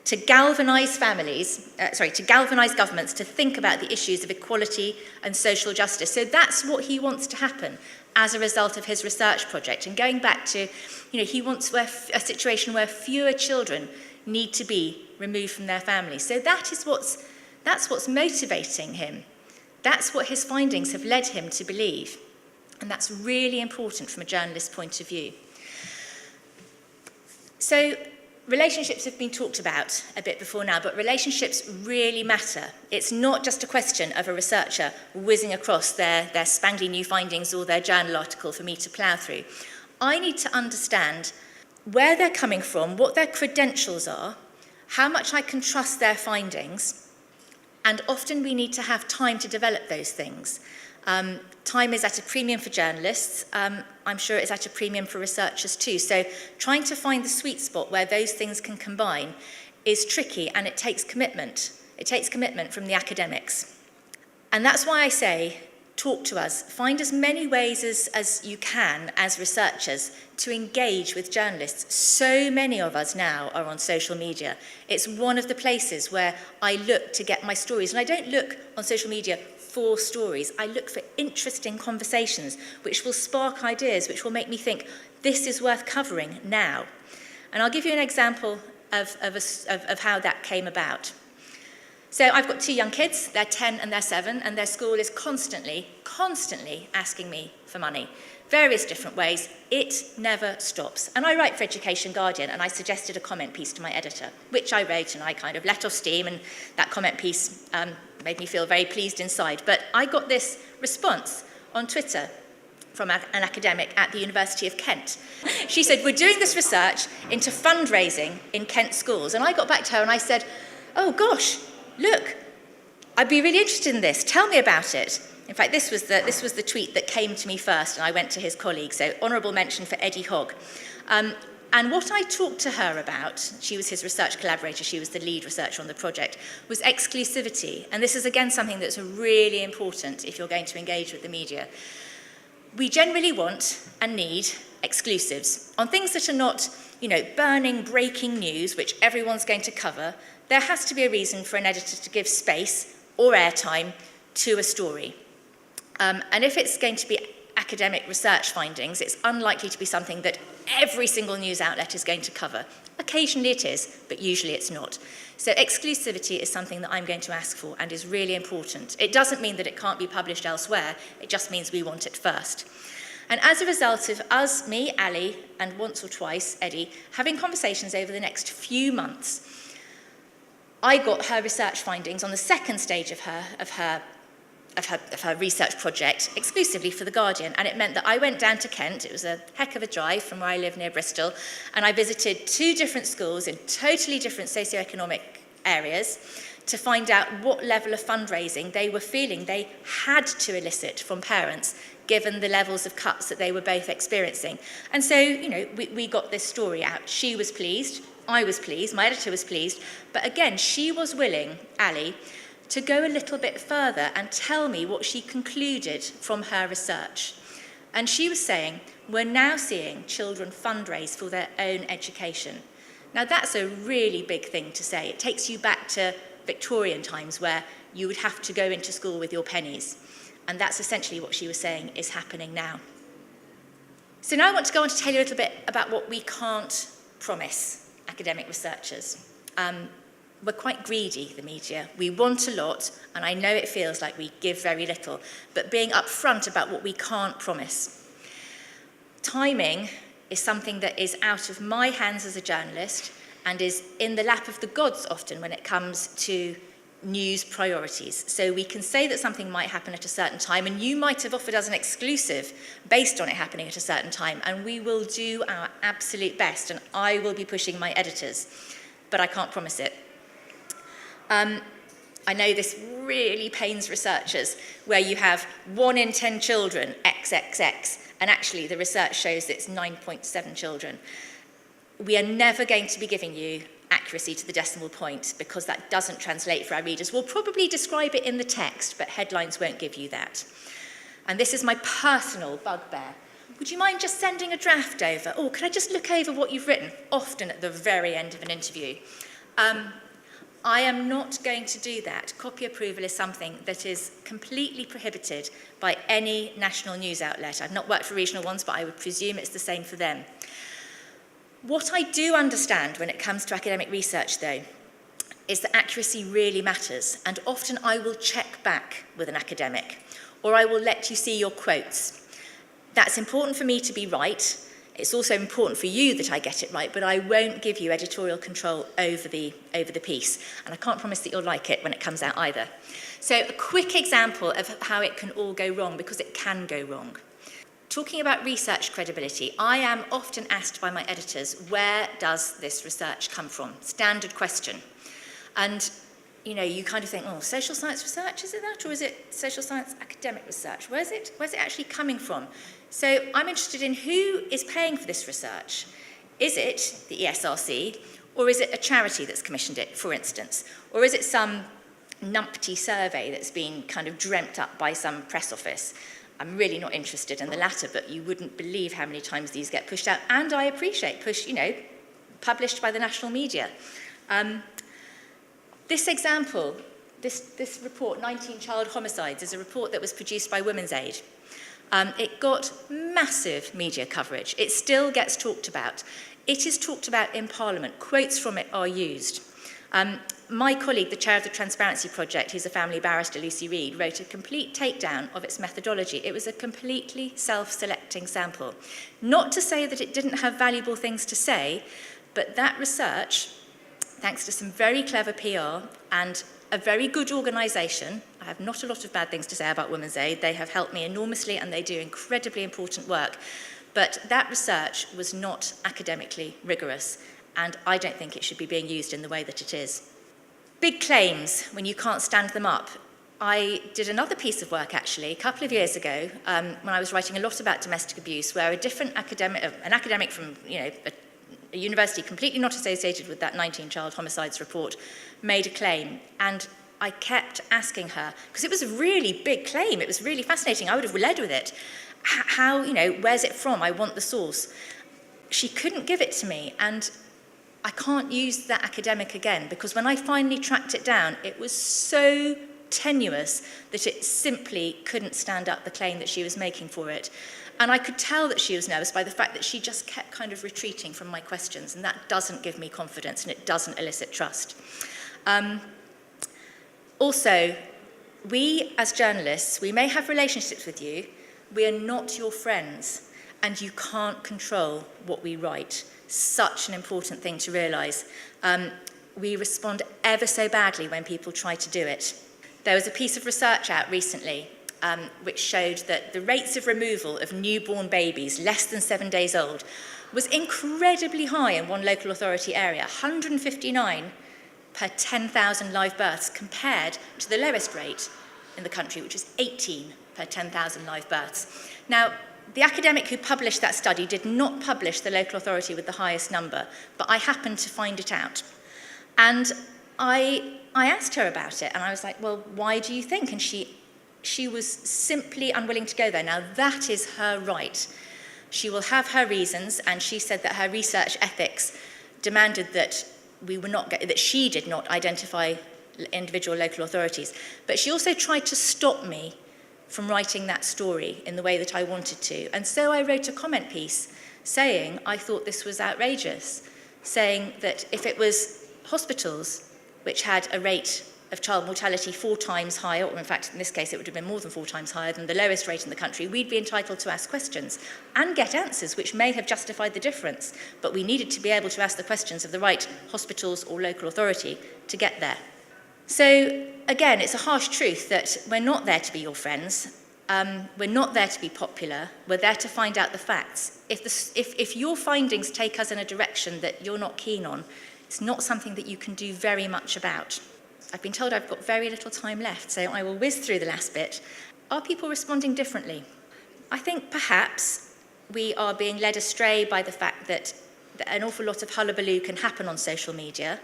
to galvanise governments to think about the issues of equality and social justice. So that's what he wants to happen as a result of his research project. And going back to, he wants a situation where fewer children need to be removed from their families. So that's what's motivating him. That's what his findings have led him to believe. And that's really important from a journalist's point of view. So relationships have been talked about a bit before now, but relationships really matter. It's not just a question of a researcher whizzing across their spangly new findings or their journal article for me to plough through. I need to understand where they're coming from, what their credentials are, how much I can trust their findings, and often we need to have time to develop those things. Time is at a premium for journalists. I'm sure it's at a premium for researchers too. So trying to find the sweet spot where those things can combine is tricky, and it takes commitment. It takes commitment from the academics. And that's why I say, talk to us. Find as many ways as you can as researchers to engage with journalists. So many of us now are on social media. It's one of the places where I look to get my stories. And I don't look on social media for stories. I look for interesting conversations which will spark ideas, which will make me think, this is worth covering now. And I'll give you an example of how that came about. So I've got two young kids, they're 10 and they're 7, and their school is constantly asking me for money. Various different ways. It never stops. And I write for Education Guardian, and I suggested a comment piece to my editor, which I wrote, and I kind of let off steam, and that comment piece made me feel very pleased inside. But I got this response on Twitter from an academic at the University of Kent. She said, we're doing this research into fundraising in Kent schools. And I got back to her and I said, oh gosh, look, I'd be really interested in this. Tell me about it. In fact, this was the tweet that came to me first, and I went to his colleague. So honourable mention for Eddie Hogg. And what I talked to her about, she was his research collaborator, she was the lead researcher on the project, was exclusivity. And this is, again, something that's really important if you're going to engage with the media. We generally want and need exclusives. On things that are not, burning, breaking news, which everyone's going to cover, there has to be a reason for an editor to give space or airtime to a story. And if it's going to be academic research findings, it's unlikely to be something that every single news outlet is going to cover. Occasionally it is, but usually it's not. So exclusivity is something that I'm going to ask for and is really important. It doesn't mean that it can't be published elsewhere, it just means we want it first. And as a result of us, me, Ali, and once or twice, Eddie, having conversations over the next few months, I got her research findings on the second stage of her research project exclusively for The Guardian, and it meant that I went down to Kent. It was a heck of a drive from where I live near Bristol, and I visited 2 different schools in totally different socioeconomic areas to find out what level of fundraising they were feeling they had to elicit from parents given the levels of cuts that they were both experiencing. And so, we got this story out. She was pleased, I was pleased, my editor was pleased, but again, she was willing, Ali, to go a little bit further and tell me what she concluded from her research. And she was saying, we're now seeing children fundraise for their own education. Now that's a really big thing to say. It takes you back to Victorian times where you would have to go into school with your pennies. And that's essentially what she was saying is happening now. So now I want to go on to tell you a little bit about what we can't promise academic researchers. We're quite greedy, the media. We want a lot, and I know it feels like we give very little, but being upfront about what we can't promise. Timing is something that is out of my hands as a journalist and is in the lap of the gods often when it comes to news priorities. So we can say that something might happen at a certain time, and you might have offered us an exclusive based on it happening at a certain time, and we will do our absolute best, and I will be pushing my editors, but I can't promise it. I know this really pains researchers, where you have 1 in 10 children, XXX, and actually the research shows it's 9.7 children. We are never going to be giving you accuracy to the decimal point, because that doesn't translate for our readers. We'll probably describe it in the text, but headlines won't give you that. And this is my personal bugbear. Would you mind just sending a draft over? Oh, could I just look over what you've written? Often at the very end of an interview. I am not going to do that. Copy approval is something that is completely prohibited by any national news outlet. I've not worked for regional ones, but I would presume it's the same for them. What I do understand when it comes to academic research, though, is that accuracy really matters, and often I will check back with an academic, or I will let you see your quotes. That's important for me to be right. It's also important for you that I get it right, but I won't give you editorial control over the piece, and I can't promise that you'll like it when it comes out either. So a quick example of how it can all go wrong, because it can go wrong. Talking about research credibility, I am often asked by my editors, where does this research come from? Standard question. And you know, you kind of think, oh, social science research, is it that? Or is it social science academic research? Where's it actually coming from? So I'm interested in who is paying for this research. Is it the Esrc, or is it a charity that's commissioned it, for instance? Or is it some numpty survey that's been kind of dreamt up by some press office? I'm really not interested in the latter, but you wouldn't believe how many times these get pushed out. And I appreciate published by the national media. This example, this report, 19 Child Homicides, is a report that was produced by Women's Aid. It got massive media coverage. It still gets talked about. It is talked about in Parliament. Quotes from it are used. My colleague, the chair of the Transparency Project, who's a family barrister, Lucy Reed, wrote a complete takedown of its methodology. It was a completely self-selecting sample. Not to say that it didn't have valuable things to say, but that research, thanks to some very clever PR and a very good organisation, I have not a lot of bad things to say about Women's Aid. They have helped me enormously and they do incredibly important work. But that research was not academically rigorous, and I don't think it should be being used in the way that it is. Big claims, when you can't stand them up. I did another piece of work, actually, a couple of years ago, when I was writing a lot about domestic abuse, where an academic from a university completely not associated with that 19 Child Homicides report made a claim. And I kept asking her, because it was a really big claim, it was really fascinating, I would have led with it. How, where's it from? I want the source. She couldn't give it to me, and I can't use that academic again, because when I finally tracked it down, it was so tenuous that it simply couldn't stand up the claim that she was making for it. And I could tell that she was nervous by the fact that she just kept kind of retreating from my questions, and that doesn't give me confidence and it doesn't elicit trust. Also, we as journalists, we may have relationships with you, we are not your friends, and you can't control what we write. Such an important thing to realise. We respond ever so badly when people try to do it. There was a piece of research out recently which showed that the rates of removal of newborn babies less than 7 days old was incredibly high in one local authority area, 159 per 10,000 live births, compared to the lowest rate in the country, which is 18 per 10,000 live births. Now, the academic who published that study did not publish the local authority with the highest number, but I happened to find it out. And I asked her about it, and I was like, well, why do you think? And she was simply unwilling to go there. Now, that is her right. She will have her reasons, and she said that her research ethics demanded that that she did not identify individual local authorities. But she also tried to stop me from writing that story in the way that I wanted to. And so I wrote a comment piece saying I thought this was outrageous, saying that if it was hospitals which had a rate of child mortality 4 times higher, or in fact, in this case, it would have been more than 4 times higher than the lowest rate in the country, we'd be entitled to ask questions and get answers which may have justified the difference. But we needed to be able to ask the questions of the right hospitals or local authority to get there. So again, it's a harsh truth that we're not there to be your friends. We're not there to be popular. We're there to find out the facts. If your findings take us in a direction that you're not keen on, it's not something that you can do very much about. I've been told I've got very little time left, so I will whiz through the last bit. Are people responding differently? I think perhaps we are being led astray by the fact that an awful lot of hullabaloo can happen on social media.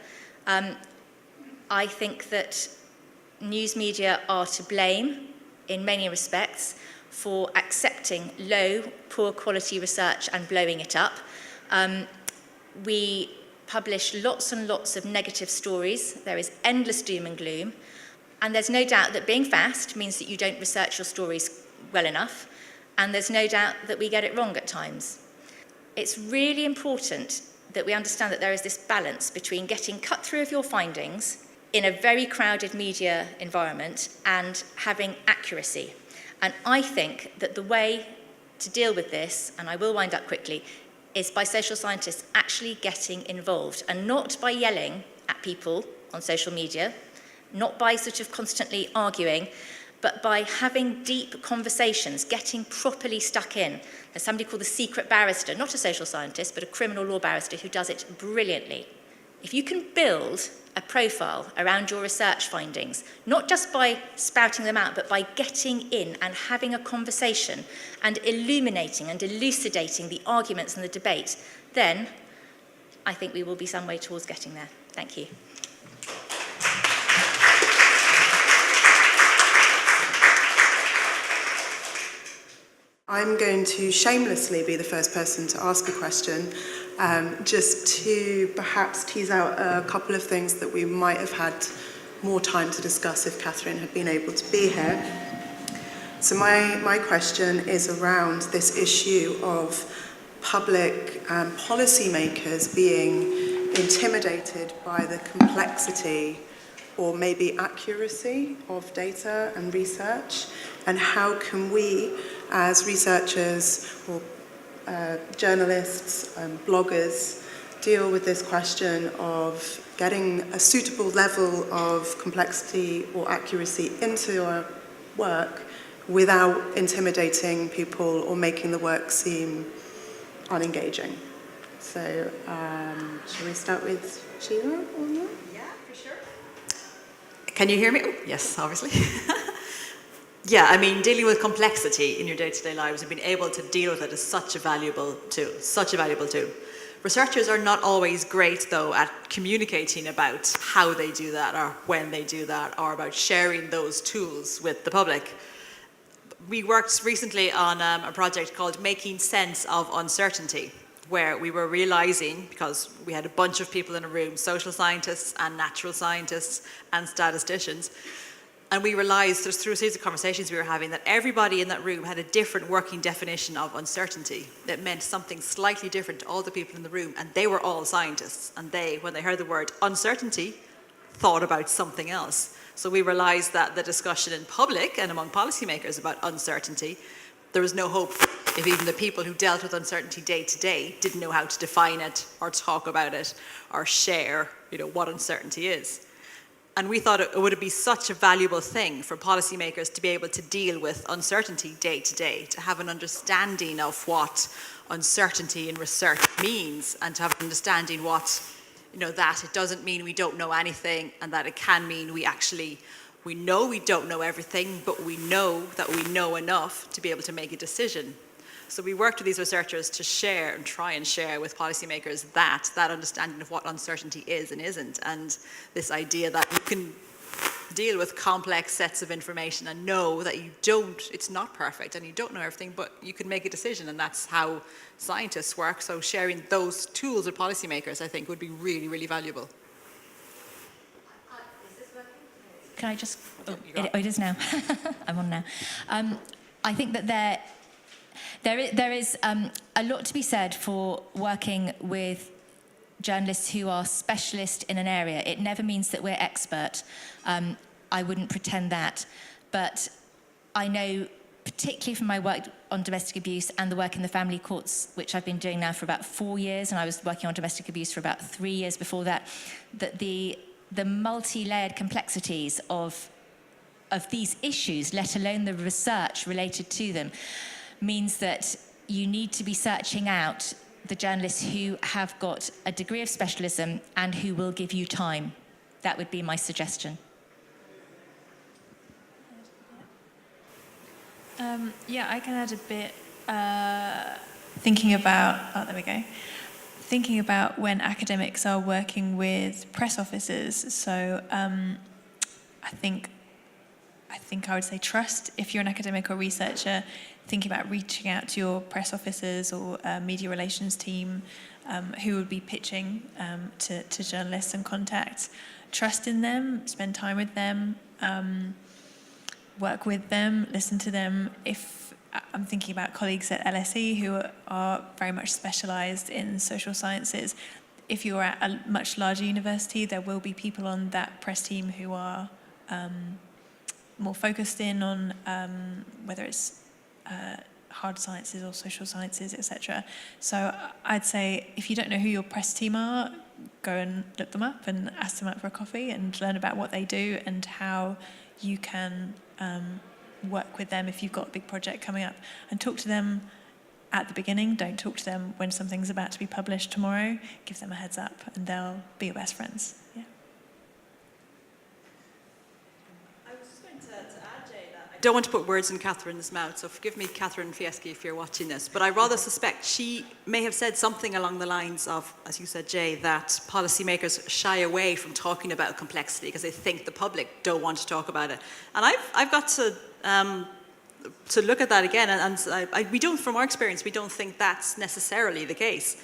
I think that news media are to blame in many respects for accepting low, poor quality research and blowing it up. We publish lots and lots of negative stories. There is endless doom and gloom. And there's no doubt that being fast means that you don't research your stories well enough. And there's no doubt that we get it wrong at times. It's really important that we understand that there is this balance between getting cut through of your findings in a very crowded media environment and having accuracy. And I think that the way to deal with this, and I will wind up quickly, is by social scientists actually getting involved, and not by yelling at people on social media, not by sort of constantly arguing, but by having deep conversations, getting properly stuck in. There's somebody called the secret barrister, not a social scientist, but a criminal law barrister who does it brilliantly. If you can build a profile around your research findings, not just by spouting them out, but by getting in and having a conversation and illuminating and elucidating the arguments and the debate, then I think we will be some way towards getting there. Thank you. I'm going to shamelessly be the first person to ask a question, just to perhaps tease out a couple of things that we might have had more time to discuss if Catherine had been able to be here. So my question is around this issue of public policymakers being intimidated by the complexity or maybe accuracy of data and research, and how can we, as researchers or journalists and bloggers, deal with this question of getting a suitable level of complexity or accuracy into our work without intimidating people or making the work seem unengaging. So, shall we start with Sheila or not? Yeah, for sure. Can you hear me? Oh, yes, obviously. Yeah, I mean, dealing with complexity in your day-to-day lives and being able to deal with it is such a valuable tool, such a valuable tool. Researchers are not always great, though, at communicating about how they do that or when they do that or about sharing those tools with the public. We worked recently on a project called Making Sense of Uncertainty, where we were realizing, because we had a bunch of people in a room, social scientists and natural scientists and statisticians, and we realized through a series of conversations we were having that everybody in that room had a different working definition of uncertainty. That meant something slightly different to all the people in the room, and they were all scientists, and they, when they heard the word uncertainty, thought about something else. So we realized that the discussion in public and among policymakers about uncertainty, there was no hope if even the people who dealt with uncertainty day to day didn't know how to define it or talk about it or share, what uncertainty is. And we thought it would be such a valuable thing for policymakers to be able to deal with uncertainty day to day, to have an understanding of what uncertainty in research means, and to have an understanding what, that it doesn't mean we don't know anything, and that it can mean we know we don't know everything, but we know that we know enough to be able to make a decision. So we worked with these researchers to share and try and share with policymakers that understanding of what uncertainty is and isn't, and this idea that you can deal with complex sets of information and know that it's not perfect and you don't know everything, but you can make a decision, and that's how scientists work. So sharing those tools with policymakers, I think, would be really, really valuable. Is this working? Can I just... it is now. I'm on now. I think that there is a lot to be said for working with journalists who are specialist in an area. It never means that we're expert. I wouldn't pretend that. But I know, particularly from my work on domestic abuse and the work in the family courts, which I've been doing now for about 4 years, and I was working on domestic abuse for about 3 years before that, that the the multi-layered complexities of these issues, let alone the research related to them, means that you need to be searching out the journalists who have got a degree of specialism and who will give you time. That would be my suggestion. Yeah, I can add a bit. Thinking about thinking about when academics are working with press officers. So I think I would say trust. If you're an academic or researcher, thinking about reaching out to your press officers or media relations team who would be pitching to journalists and contacts. Trust in them, spend time with them, work with them, listen to them. If I'm thinking about colleagues at LSE who are very much specialised in social sciences. If you're at a much larger university, there will be people on that press team who are more focused in on whether it's hard sciences or social sciences, etc. So I'd say if you don't know who your press team are, go and look them up and ask them out for a coffee and learn about what they do and how you can work with them if you've got a big project coming up, and talk to them at the beginning. Don't talk to them when something's about to be published tomorrow. Give them a heads up and they'll be your best friends. Yeah. I was just going to add, Jay, that I don't want to put words in Catherine's mouth, so forgive me, Catherine Fieschi, if you're watching this, but I rather suspect she may have said something along the lines of, as you said, Jay, that policymakers shy away from talking about complexity because they think the public don't want to talk about it. And I've got to look at that again, and we don't, from our experience, we don't think that's necessarily the case.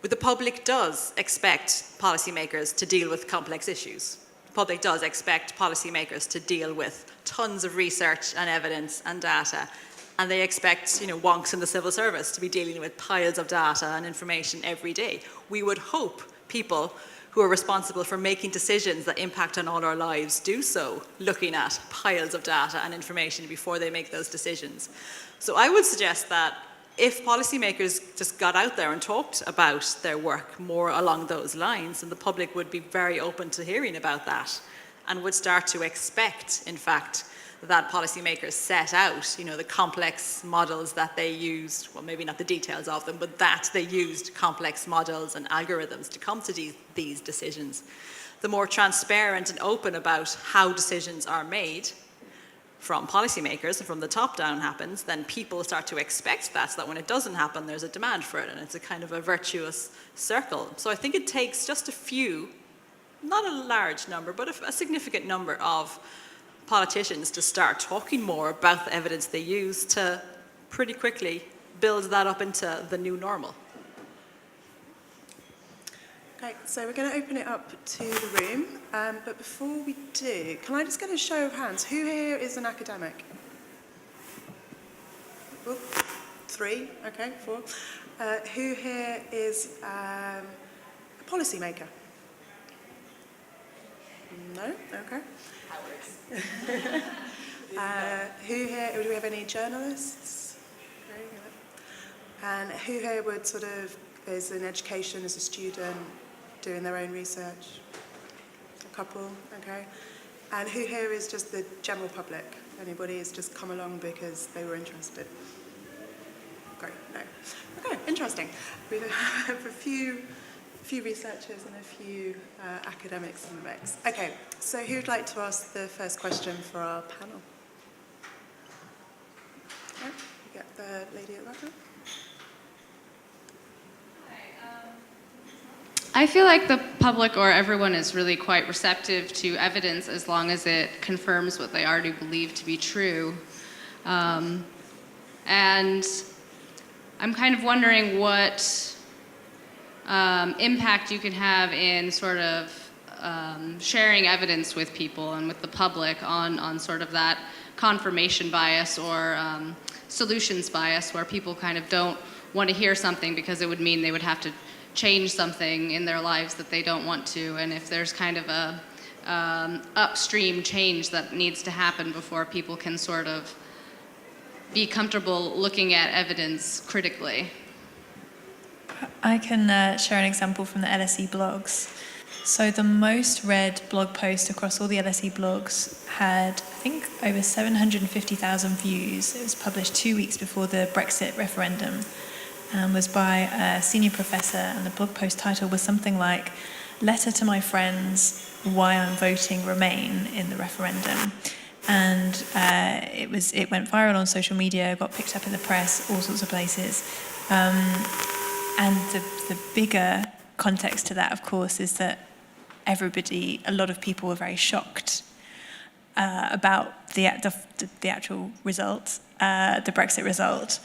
But the public does expect policymakers to deal with complex issues. The public does expect policymakers to deal with tons of research and evidence and data, and they expect, wonks in the civil service to be dealing with piles of data and information every day. We would hope people who are responsible for making decisions that impact on all our lives do so, looking at piles of data and information before they make those decisions. So I would suggest that if policymakers just got out there and talked about their work more along those lines, then the public would be very open to hearing about that and would start to expect, in fact, that policymakers set out, the complex models that they used, well, maybe not the details of them, but that they used complex models and algorithms to come to these decisions. The more transparent and open about how decisions are made from policymakers and from the top down happens, then people start to expect that, so that when it doesn't happen, there's a demand for it, and it's a kind of a virtuous circle. So I think it takes just a few, not a large number, but a significant number of politicians to start talking more about the evidence they use to pretty quickly build that up into the new normal. Okay, so we're going to open it up to the room, but before we do, can I just get a show of hands? Who here is an academic? Oop, 3, okay, 4. Who here is a policymaker? No? Okay. Who here, do we have any journalists? Okay, yeah. And who here would is in education as a student, doing their own research? A couple, okay. And who here is just the general public? Anybody has just come along because they were interested? Great, no. Okay, interesting. We have a few researchers and a few academics in the mix. Okay, so who'd like to ask the first question for our panel? Okay, we get the lady at the back. I feel like the public or everyone is really quite receptive to evidence as long as it confirms what they already believe to be true. And I'm kind of wondering what impact you can have in sort of sharing evidence with people and with the public on sort of that confirmation bias or solutions bias, where people kind of don't want to hear something because it would mean they would have to change something in their lives that they don't want to, and if there's kind of a upstream change that needs to happen before people can sort of be comfortable looking at evidence critically. I can share an example from the LSE blogs. So the most read blog post across all the LSE blogs had, I think, over 750,000 views. It was published 2 weeks before the Brexit referendum and was by a senior professor, and the blog post title was something like, "Letter to my friends, why I'm voting Remain in the referendum." And it went viral on social media, got picked up in the press, all sorts of places. And the bigger context to that, of course, is that a lot of people were very shocked about the actual result, the Brexit result.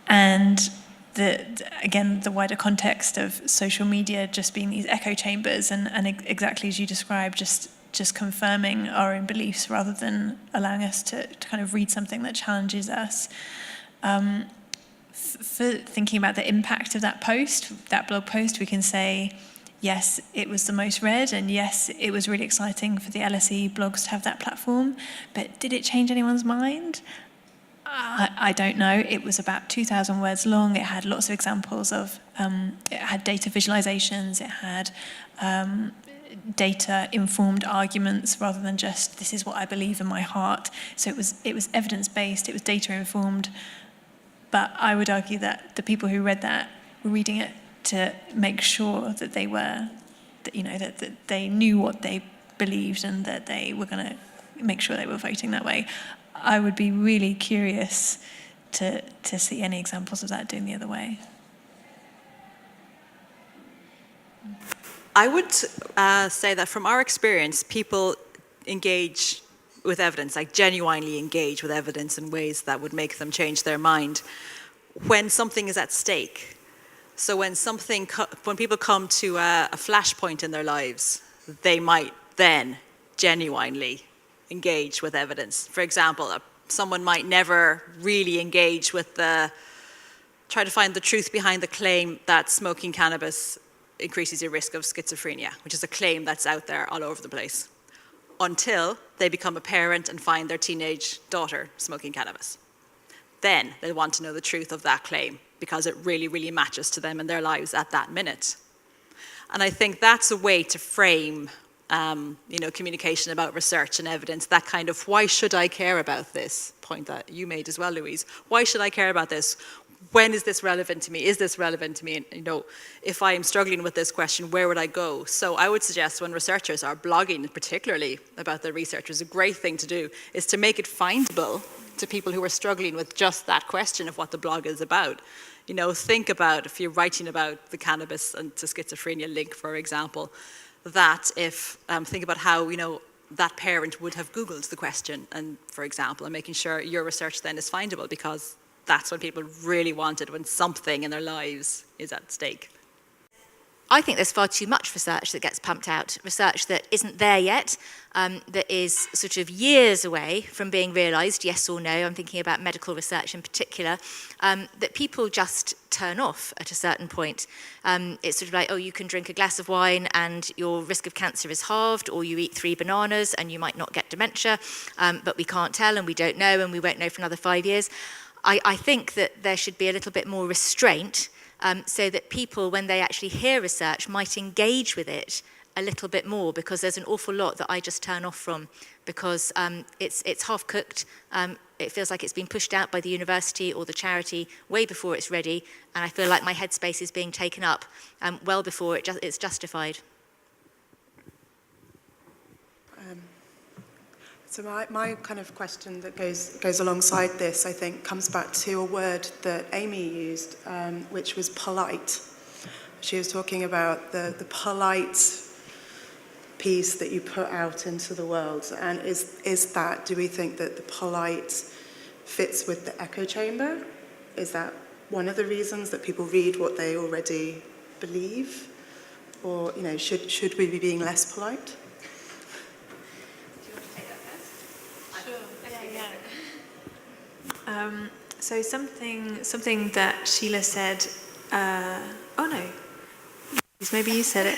And the wider context of social media just being these echo chambers and exactly as you described, just confirming our own beliefs rather than allowing us to kind of read something that challenges us. For thinking about the impact of that blog post, we can say, yes, it was the most read, and yes, it was really exciting for the LSE blogs to have that platform, but did it change anyone's mind? I don't know. It was about 2,000 words long. It had lots of examples of, it had data visualizations, it had data-informed arguments rather than just, this is what I believe in my heart. So it was evidence-based, it was data-informed, but I would argue that the people who read that were reading it to make sure that they were, that they knew what they believed and that they were going to make sure they were voting that way. I would be really curious to see any examples of that doing the other way. I would say that from our experience, people engage with evidence, like genuinely engage with evidence in ways that would make them change their mind when something is at stake. So when people come to a flashpoint in their lives, they might then genuinely engage with evidence. For example, someone might never really engage with try to find the truth behind the claim that smoking cannabis increases your risk of schizophrenia, which is a claim that's out there all over the place, until they become a parent and find their teenage daughter smoking cannabis. Then they'll want to know the truth of that claim because it really, really matches to them in their lives at that minute. And I think that's a way to frame communication about research and evidence, that kind of, why should I care about this point that you made as well, Louise? Why should I care about this? When is this relevant to me? Is this relevant to me? And, if I am struggling with this question, where would I go? So I would suggest when researchers are blogging, particularly about their research, is a great thing to do, is to make it findable to people who are struggling with just that question of what the blog is about. Think about, if you're writing about the cannabis and to schizophrenia link, for example, that think about how, that parent would have Googled the question, and for example, and making sure your research then is findable, because that's what people really wanted when something in their lives is at stake. I think there's far too much research that gets pumped out, research that isn't there yet, that is sort of years away from being realised, yes or no. I'm thinking about medical research in particular, that people just turn off at a certain point. It's sort of like, you can drink a glass of wine and your risk of cancer is halved, or you eat 3 bananas and you might not get dementia, but we can't tell and we don't know and we won't know for another 5 years. I think that there should be a little bit more restraint, so that people, when they actually hear research, might engage with it a little bit more, because there's an awful lot that I just turn off from because it's half-cooked. It feels like it's been pushed out by the university or the charity way before it's ready, and I feel like my headspace is being taken up well before it's justified. So my kind of question that goes alongside this, I think, comes back to a word that Amy used, which was polite. She was talking about the polite piece that you put out into the world. And do we think that the polite fits with the echo chamber? Is that one of the reasons that people read what they already believe? Or, should we be being less polite? So something that Sheila said, maybe you said it,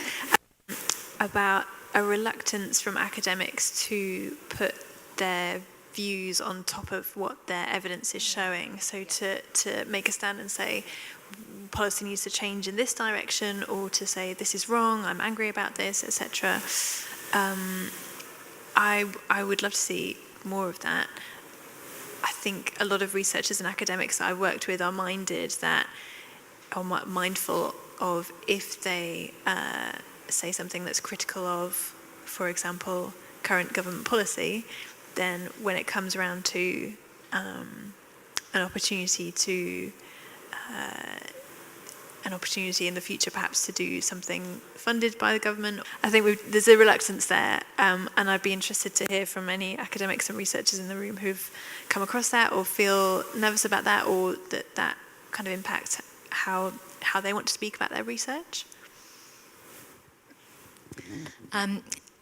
about a reluctance from academics to put their views on top of what their evidence is showing. So to make a stand and say, policy needs to change in this direction, or to say this is wrong, I'm angry about this, etc. I would love to see more of that. I think a lot of researchers and academics that I worked with are mindful of if they say something that's critical of, for example, current government policy, then when it comes around to an opportunity in the future perhaps to do something funded by the government, I think there's a reluctance there, and I'd be interested to hear from any academics and researchers in the room who've come across that or feel nervous about that, or that kind of impacts how they want to speak about their research.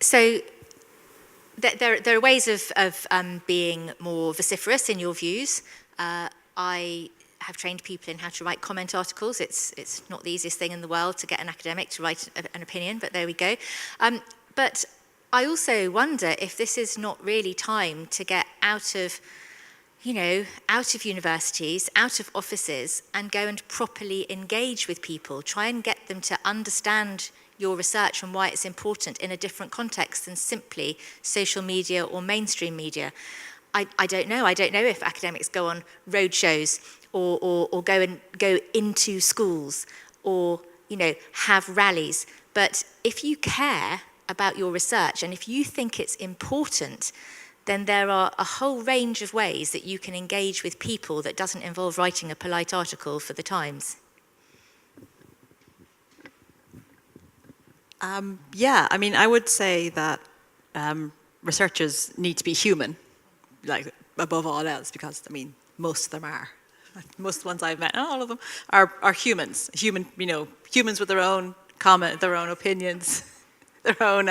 So there are ways of being more vociferous in your views. I have trained people in how to write comment articles. It's not the easiest thing in the world to get an academic to write an opinion, but there we go. But I also wonder if this is not really time to get out of universities, out of offices, and go and properly engage with people. Try and get them to understand your research and why it's important in a different context than simply social media or mainstream media. I don't know. I don't know if academics go on roadshows or go into schools or have rallies. But if you care about your research and if you think it's important, then there are a whole range of ways that you can engage with people that doesn't involve writing a polite article for the Times. Yeah, I mean, I would say that researchers need to be human, like above all else, because I mean, most of them are. Most of the ones I've met, not all of them, are humans. Humans with their own comment, their own opinions, their own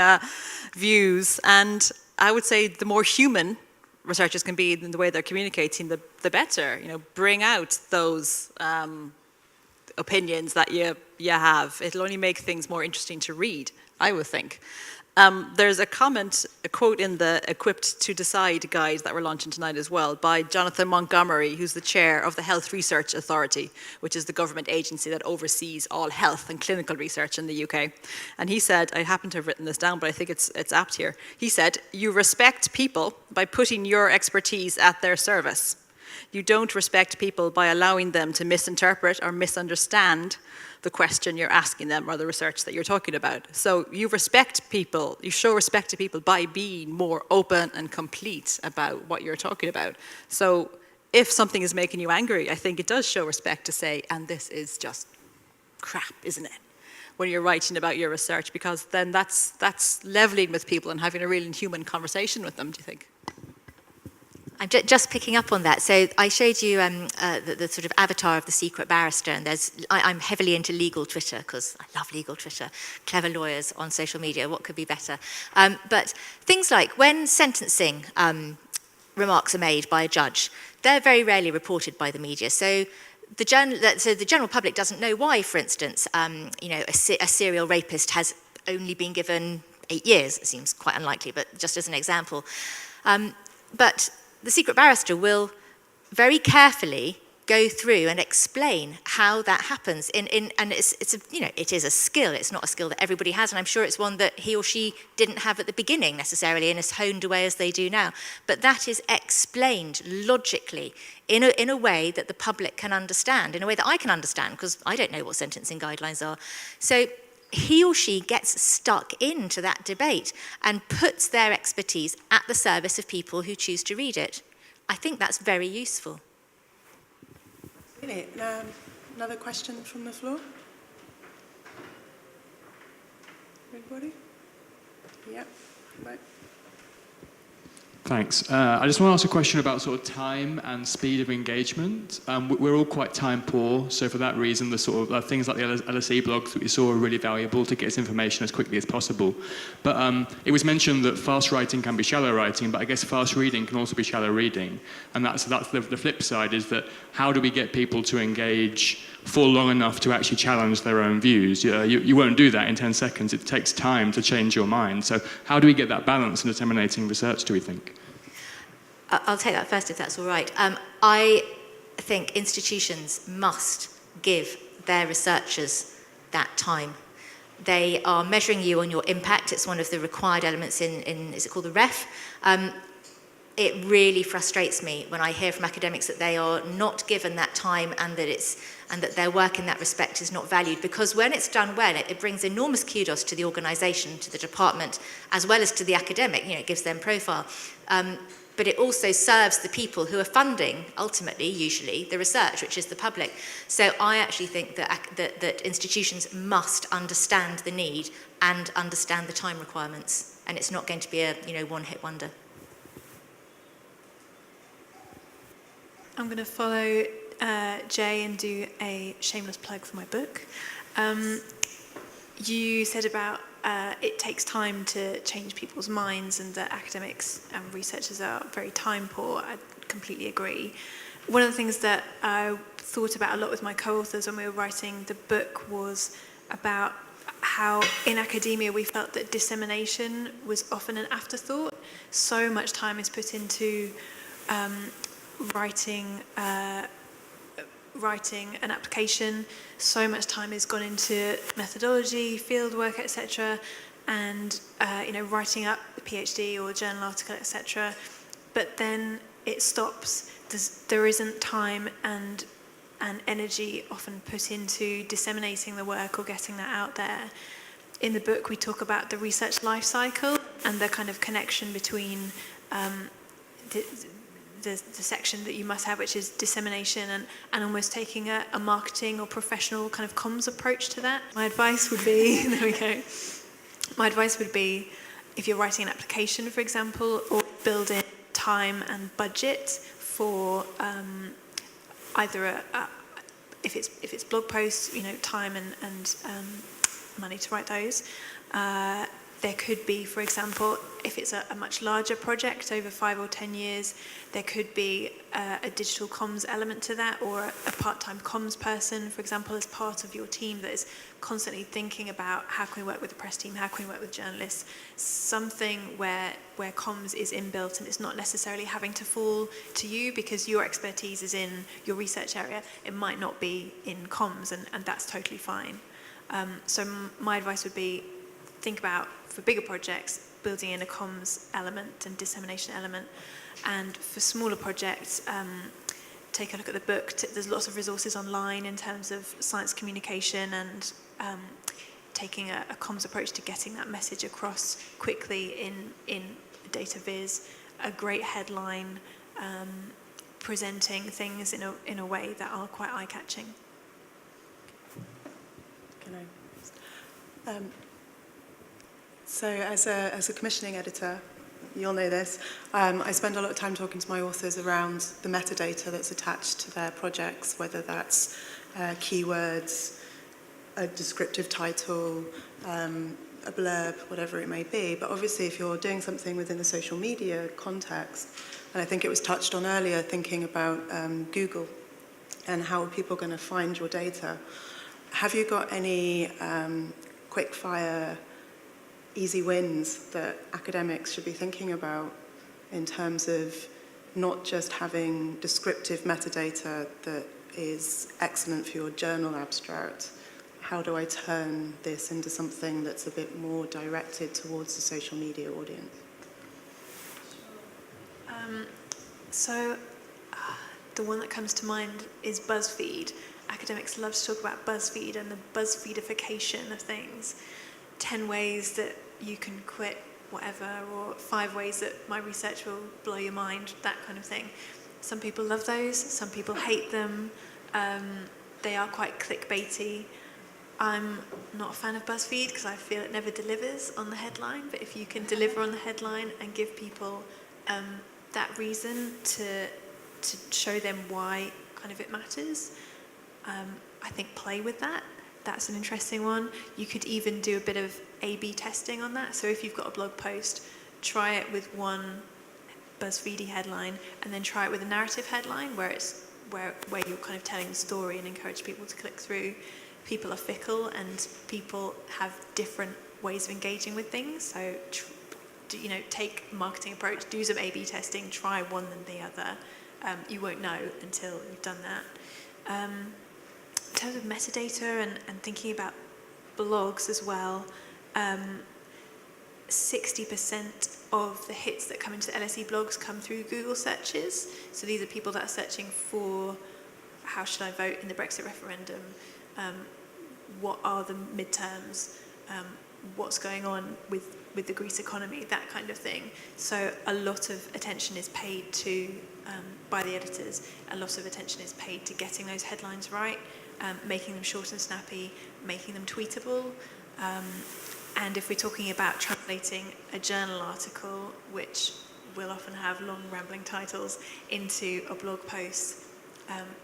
views. And I would say the more human researchers can be in the way they're communicating, the better. Bring out those opinions that you have. It'll only make things more interesting to read, I would think. There's a quote in the Equipped to Decide guide that we're launching tonight as well by Jonathan Montgomery, who's the chair of the Health Research Authority, which is the government agency that oversees all health and clinical research in the UK. And he said, I happen to have written this down, but I think it's apt here. He said, "You respect people by putting your expertise at their service. You don't respect people by allowing them to misinterpret or misunderstand the question you're asking them or the research that you're talking about. So you respect people, you show respect to people by being more open and complete about what you're talking about. So if something is making you angry, I think it does show respect to say, and this is just crap, isn't it? When you're writing about your research, because then that's leveling with people and having a real human conversation with them, do you think? I'm just picking up on that. So I showed you the sort of avatar of the secret barrister, and I'm heavily into legal Twitter because I love legal Twitter. Clever lawyers on social media, what could be better? But things like when sentencing remarks are made by a judge, they're very rarely reported by the media. So the general public doesn't know why, for instance, a serial rapist has only been given 8 years. It seems quite unlikely, but just as an example. But the secret barrister will very carefully go through and explain how that happens. And it is a skill. It's not a skill that everybody has, and I'm sure it's one that he or she didn't have at the beginning necessarily and is honed away as they do now. But that is explained logically in a way that the public can understand, in a way that I can understand, because I don't know what sentencing guidelines are. So he or she gets stuck into that debate and puts their expertise at the service of people who choose to read it. I think that's very useful. Really? Another question from the floor? Everybody? Yeah, right. Thanks. I just want to ask a question about sort of time and speed of engagement. We're all quite time poor, so for that reason, the sort of things like the LSE blogs that we saw are really valuable to get us information as quickly as possible. But it was mentioned that fast writing can be shallow writing, but I guess fast reading can also be shallow reading. And that's the flip side, is that how do we get people to engage for long enough to actually challenge their own views? You won't do that in 10 seconds. It takes time to change your mind. So how do we get that balance in disseminating research, do we think? I'll take that first, if that's all right. I think institutions must give their researchers that time. They are measuring you on your impact. It's one of the required elements in is it called the REF? It really frustrates me when I hear from academics that they are not given that time and that their work in that respect is not valued, because when it's done well, it brings enormous kudos to the organisation, to the department, as well as to the academic. You know, it gives them profile. But it also serves the people who are funding, ultimately, usually, the research, which is the public. So I actually think that institutions must understand the need and understand the time requirements, and it's not going to be a one-hit wonder. I'm going to follow Jay and do a shameless plug for my book. You said about it takes time to change people's minds and that academics and researchers are very time poor. I completely agree. One of the things that I thought about a lot with my co-authors when we were writing the book was about how in academia we felt that dissemination was often an afterthought. So much time is put into writing an application, so much time has gone into methodology, fieldwork, etc., and writing up the PhD or journal article, etc. But then it stops. There isn't time and energy often put into disseminating the work or getting that out there. In the book, we talk about the research life cycle and the kind of connection between the section that you must have, which is dissemination, and almost taking a marketing or professional kind of comms approach to that. My advice would be, there we go. My advice would be, if you're writing an application, for example, or build in time and budget for either if it's blog posts, time and money to write those. There could be, for example, if it's a much larger project over 5 or 10 years, there could be a digital comms element to that, or a part-time comms person, for example, as part of your team that is constantly thinking about how can we work with the press team, how can we work with journalists, something where comms is inbuilt and it's not necessarily having to fall to you because your expertise is in your research area. It might not be in comms, and that's totally fine. So my advice would be, think about, for bigger projects, building in a comms element and dissemination element. And for smaller projects, take a look at the book. There's lots of resources online in terms of science communication and taking a comms approach to getting that message across quickly in data viz. A great headline, presenting things in a way that are quite eye-catching. Can I? So as a commissioning editor, you'll know this, I spend a lot of time talking to my authors around the metadata that's attached to their projects, whether that's keywords, a descriptive title, a blurb, whatever it may be. But obviously if you're doing something within the social media context, and I think it was touched on earlier, thinking about Google and how are people going to find your data, have you got any quick-fire easy wins that academics should be thinking about in terms of not just having descriptive metadata that is excellent for your journal abstract? How do I turn this into something that's a bit more directed towards the social media audience? So the one that comes to mind is BuzzFeed. Academics love to talk about BuzzFeed and the BuzzFeedification of things. 10 ways that you can quit whatever, or 5 ways that my research will blow your mind, that kind of thing. Some people love those, some people hate them. They are quite clickbaity. I'm not a fan of BuzzFeed because I feel it never delivers on the headline, but if you can deliver on the headline and give people that reason to show them why kind of it matters, I think play with that. That's an interesting one. You could even do a bit of A/B testing on that. So if you've got a blog post, try it with one BuzzFeedy headline, and then try it with a narrative headline where you're kind of telling the story and encourage people to click through. People are fickle, and people have different ways of engaging with things. So take a marketing approach, do some A/B testing, try one than the other. You won't know until you've done that. terms of metadata and thinking about blogs as well, 60% of the hits that come into LSE blogs come through Google searches. So these are people that are searching for how should I vote in the Brexit referendum, what are the midterms, what's going on with the Greece economy, that kind of thing. So a lot of attention is paid to, by the editors, a lot of attention is paid to getting those headlines right, making them short and snappy, making them tweetable. And if we're talking about translating a journal article, which will often have long rambling titles, into a blog post,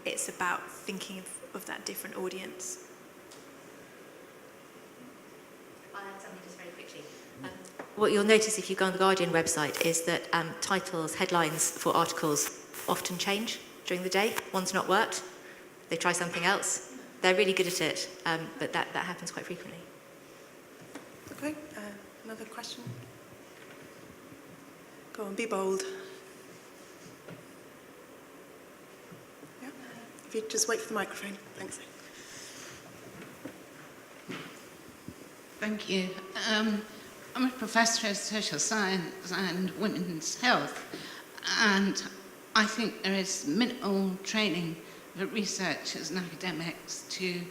it's about thinking of that different audience. I'll add something just very quickly. What you'll notice if you go on the Guardian website is that titles, headlines for articles often change during the day. One's not worked, they try something else. They're really good at it, but that happens quite frequently. Okay, another question? Go on, be bold. Yeah, if you just wait for the microphone. Thanks. Thank you. I'm a professor of social science and women's health, and I think there is minimal training for researchers and academics to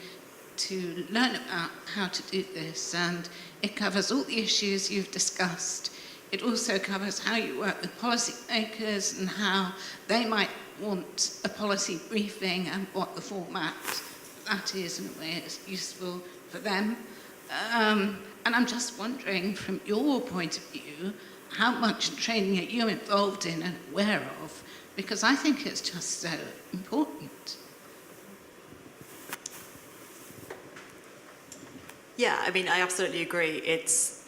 learn about how to do this, and it covers all the issues you've discussed. It also covers how you work with policymakers and how they might want a policy briefing and what the format that is in a way is useful for them. And I'm just wondering, from your point of view, how much training are you involved in and aware of? Because I think it's just so important. Yeah, I mean, I absolutely agree.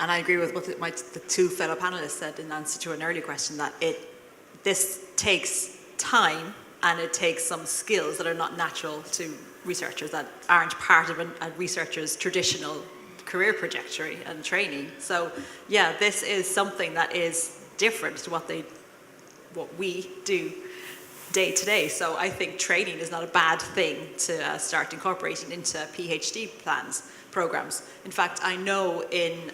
And I agree with what the two fellow panelists said in answer to an earlier question, that this takes time and it takes some skills that are not natural to researchers, that aren't part of a researcher's traditional career trajectory and training. So, yeah, this is something that is different to what we do day to day. So I think training is not a bad thing to start incorporating into PhD programs. In fact, I know in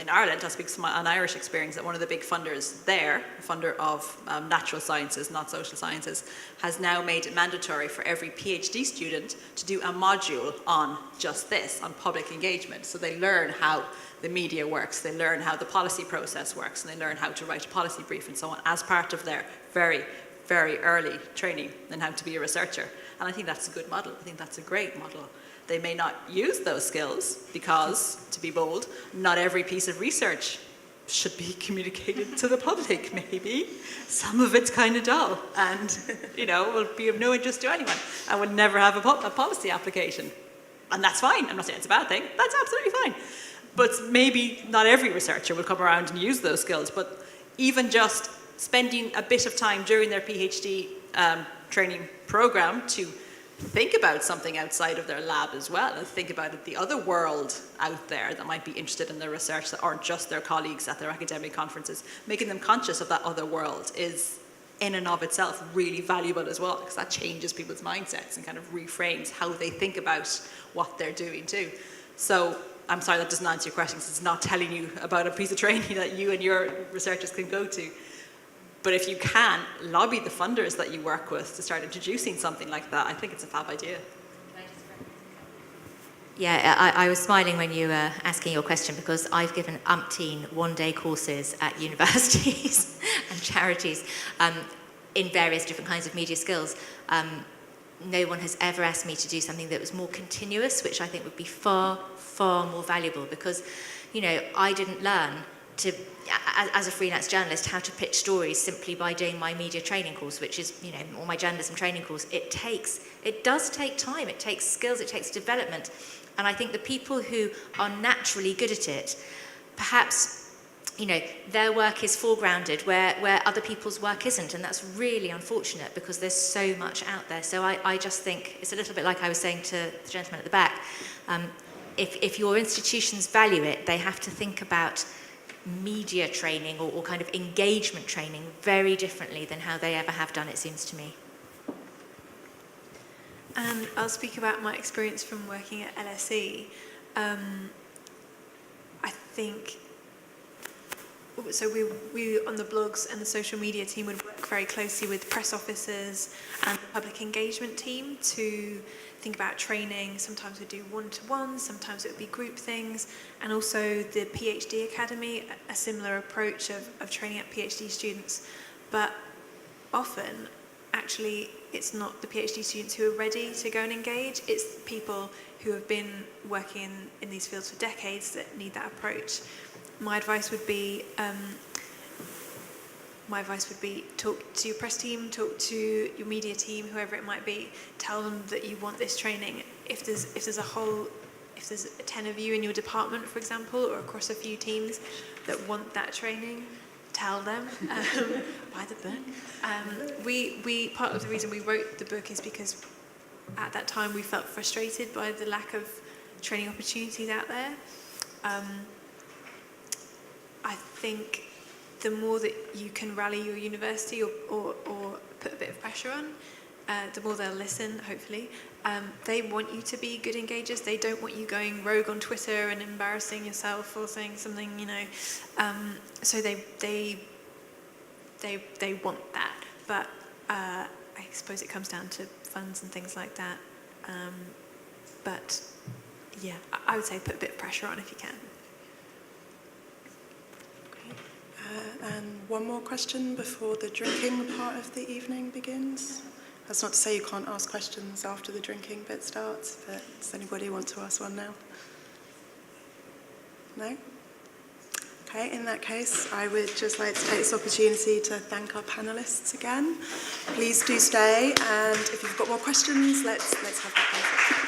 Ireland, I'll speak from an Irish experience, that one of the big funders there, a funder of natural sciences, not social sciences, has now made it mandatory for every PhD student to do a module on just this, on public engagement. So they learn how the media works, they learn how the policy process works, and they learn how to write a policy brief and so on as part of their very, very early training in how to be a researcher. And I think that's a good model. I think that's a great model. They may not use those skills because, to be bold, not every piece of research should be communicated to the public, maybe. Some of it's kind of dull and, will be of no interest to anyone and would never have a policy application. And that's fine. I'm not saying it's a bad thing. That's absolutely fine. But maybe not every researcher will come around and use those skills. But even just spending a bit of time during their PhD training program to think about something outside of their lab as well, and think about the other world out there that might be interested in their research that aren't just their colleagues at their academic conferences. Making them conscious of that other world is in and of itself really valuable as well, because that changes people's mindsets and kind of reframes how they think about what they're doing too. So I'm sorry that doesn't answer your question, because it's not telling you about a piece of training that you and your researchers can go to. But if you can, lobby the funders that you work with to start introducing something like that. I think it's a fab idea. Yeah, I was smiling when you were asking your question, because I've given umpteen one-day courses at universities and charities in various different kinds of media skills. No one has ever asked me to do something that was more continuous, which I think would be far, far more valuable, because, I didn't learn to, as a freelance journalist, how to pitch stories simply by doing my media training course, which is, or my journalism training course. It does take time, it takes skills, it takes development. And I think the people who are naturally good at it, perhaps, their work is foregrounded where other people's work isn't. And that's really unfortunate, because there's so much out there. So I just think it's a little bit like I was saying to the gentleman at the back. If your institutions value it, they have to think about media training or kind of engagement training very differently than how they ever have done, it seems to me. and I'll speak about my experience from working at LSE. I think, so we on the blogs and the social media team would work very closely with press officers and the public engagement team to think about training. Sometimes we'd do one-to-one, sometimes it would be group things, and also the PhD Academy, a similar approach of training up PhD students. But often, actually, it's not the PhD students who are ready to go and engage, it's people who have been working in these fields for decades that need that approach. My advice would be talk to your press team, talk to your media team, whoever it might be. Tell them that you want this training. If there's 10 of you in your department, for example, or across a few teams that want that training, tell them. Buy the book. We part of the reason we wrote the book is because at that time we felt frustrated by the lack of training opportunities out there. I think the more that you can rally your university or put a bit of pressure on, the more they'll listen, hopefully. They want you to be good engagers. They don't want you going rogue on Twitter and embarrassing yourself or saying something, so they want that. But I suppose it comes down to funds and things like that. But yeah, I would say put a bit of pressure on if you can. And one more question before the drinking part of the evening begins. That's not to say you can't ask questions after the drinking bit starts, but does anybody want to ask one now? No? Okay, in that case, I would just like to take this opportunity to thank our panellists again. Please do stay, and if you've got more questions, let's have that conversation.